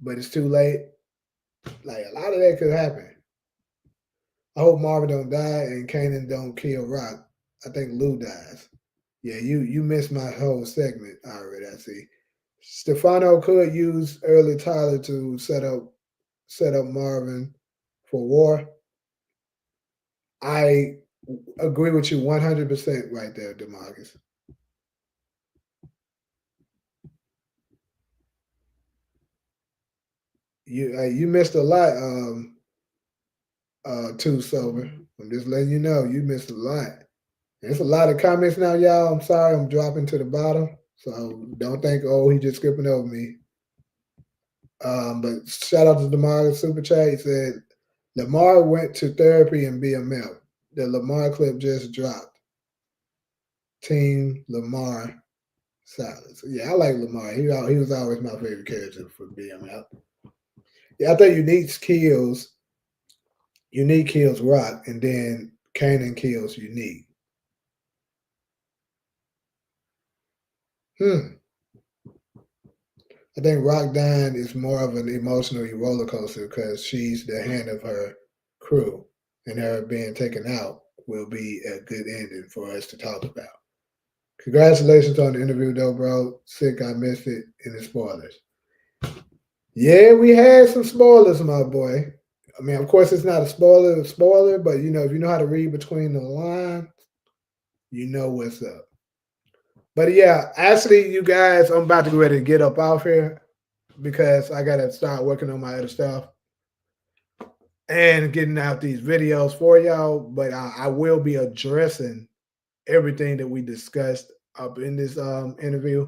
but it's too late. Like, a lot of that could happen. I hope Marvin don't die and Kanan don't kill Rock. I think Lou dies. Yeah, you missed my whole segment already, I see. Stefano could use early Tyler to set up Marvin for war. I agree with you 100% right there, DeMarcus. You missed a lot, too sober. I'm just letting you know you missed a lot. There's a lot of comments now, y'all. I'm sorry, I'm dropping to the bottom, so don't think, oh, he just skipping over me. But shout out to Lamar Super Chat. He said Lamar went to therapy and BMF. The Lamar clip just dropped. Team Lamar silence. Yeah, I like Lamar. He was always my favorite character for BMF. Yeah, I think Unique kills Rock, and then Kanan kills Unique. I think Rock dying is more of an emotional roller coaster because she's the hand of her crew, and her being taken out will be a good ending for us to talk about. Congratulations on the interview, though, bro. Sick, I missed it in the spoilers. Yeah, we had some spoilers, my boy. I mean, of course, it's not a spoiler, but if you know how to read between the lines, you know what's up. But yeah, actually, you guys, I'm about to get ready to get up off here because I gotta start working on my other stuff and getting out these videos for y'all. But I will be addressing everything that we discussed up in this interview,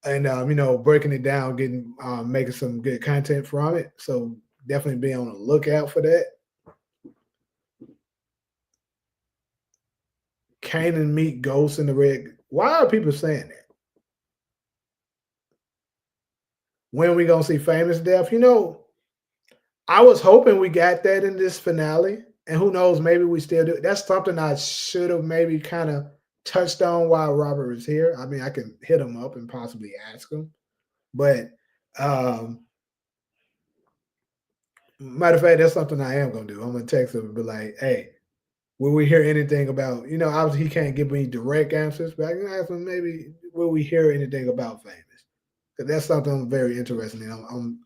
and breaking it down, getting making some good content from it. So definitely be on the lookout for that. Kanan meet Ghost in the Red. Why are people saying that? When we gonna see Famous Death? I was hoping we got that in this finale, and who knows, maybe we still do. That's something I should have maybe kind of touched on while Robert was here. I mean, I can hit him up and possibly ask him, but matter of fact, that's something I am gonna do. I'm gonna text him and be like, "Hey, will we hear anything about?" Obviously he can't give me direct answers, but I can ask him maybe, will we hear anything about Famous? Because that's something I'm very interested in.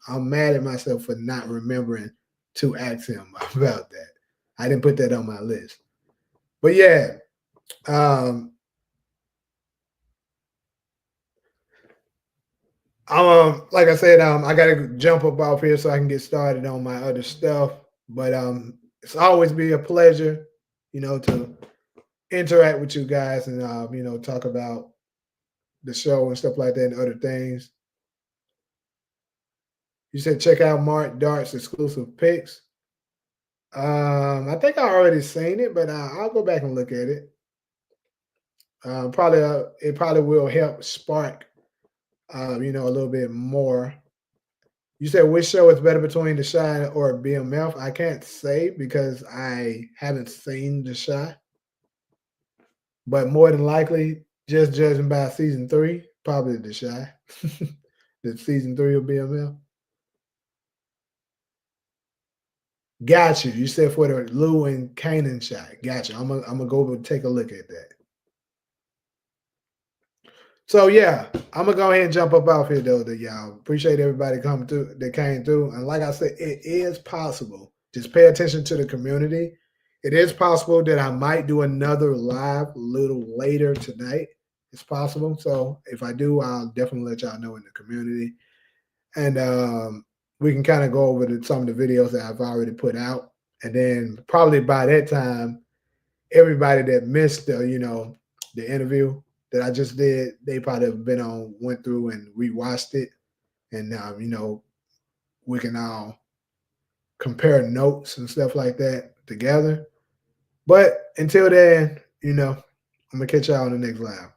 I'm mad at myself for not remembering to ask him about that. I didn't put that on my list. But yeah, like I said, I gotta jump up off here so I can get started on my other stuff. But it's always be a pleasure, to interact with you guys and talk about the show and stuff like that and other things. You said check out Mark Dart's exclusive picks. I think I already seen it, but I'll go back and look at it. It probably will help spark, a little bit more. You said which show is better between The Shy or BMF? I can't say because I haven't seen The Shy, but more than likely, just judging by season 3, probably The Shy. The season 3 of BMF. Got you. You said for the Lou and Kanan shot. Got you. I'm gonna go over and take a look at that. So yeah, I'm gonna go ahead and jump up off here though, y'all. Appreciate everybody coming through that came through. And like I said, it is possible. Just pay attention to the community. It is possible that I might do another live a little later tonight. It's possible. So if I do, I'll definitely let y'all know in the community. And we can kind of go over some of the videos that I've already put out. And then probably by that time, everybody that missed the interview that I just did, they probably have went through and rewatched it. And we can all compare notes and stuff like that together. But until then, I'm gonna catch y'all on the next live.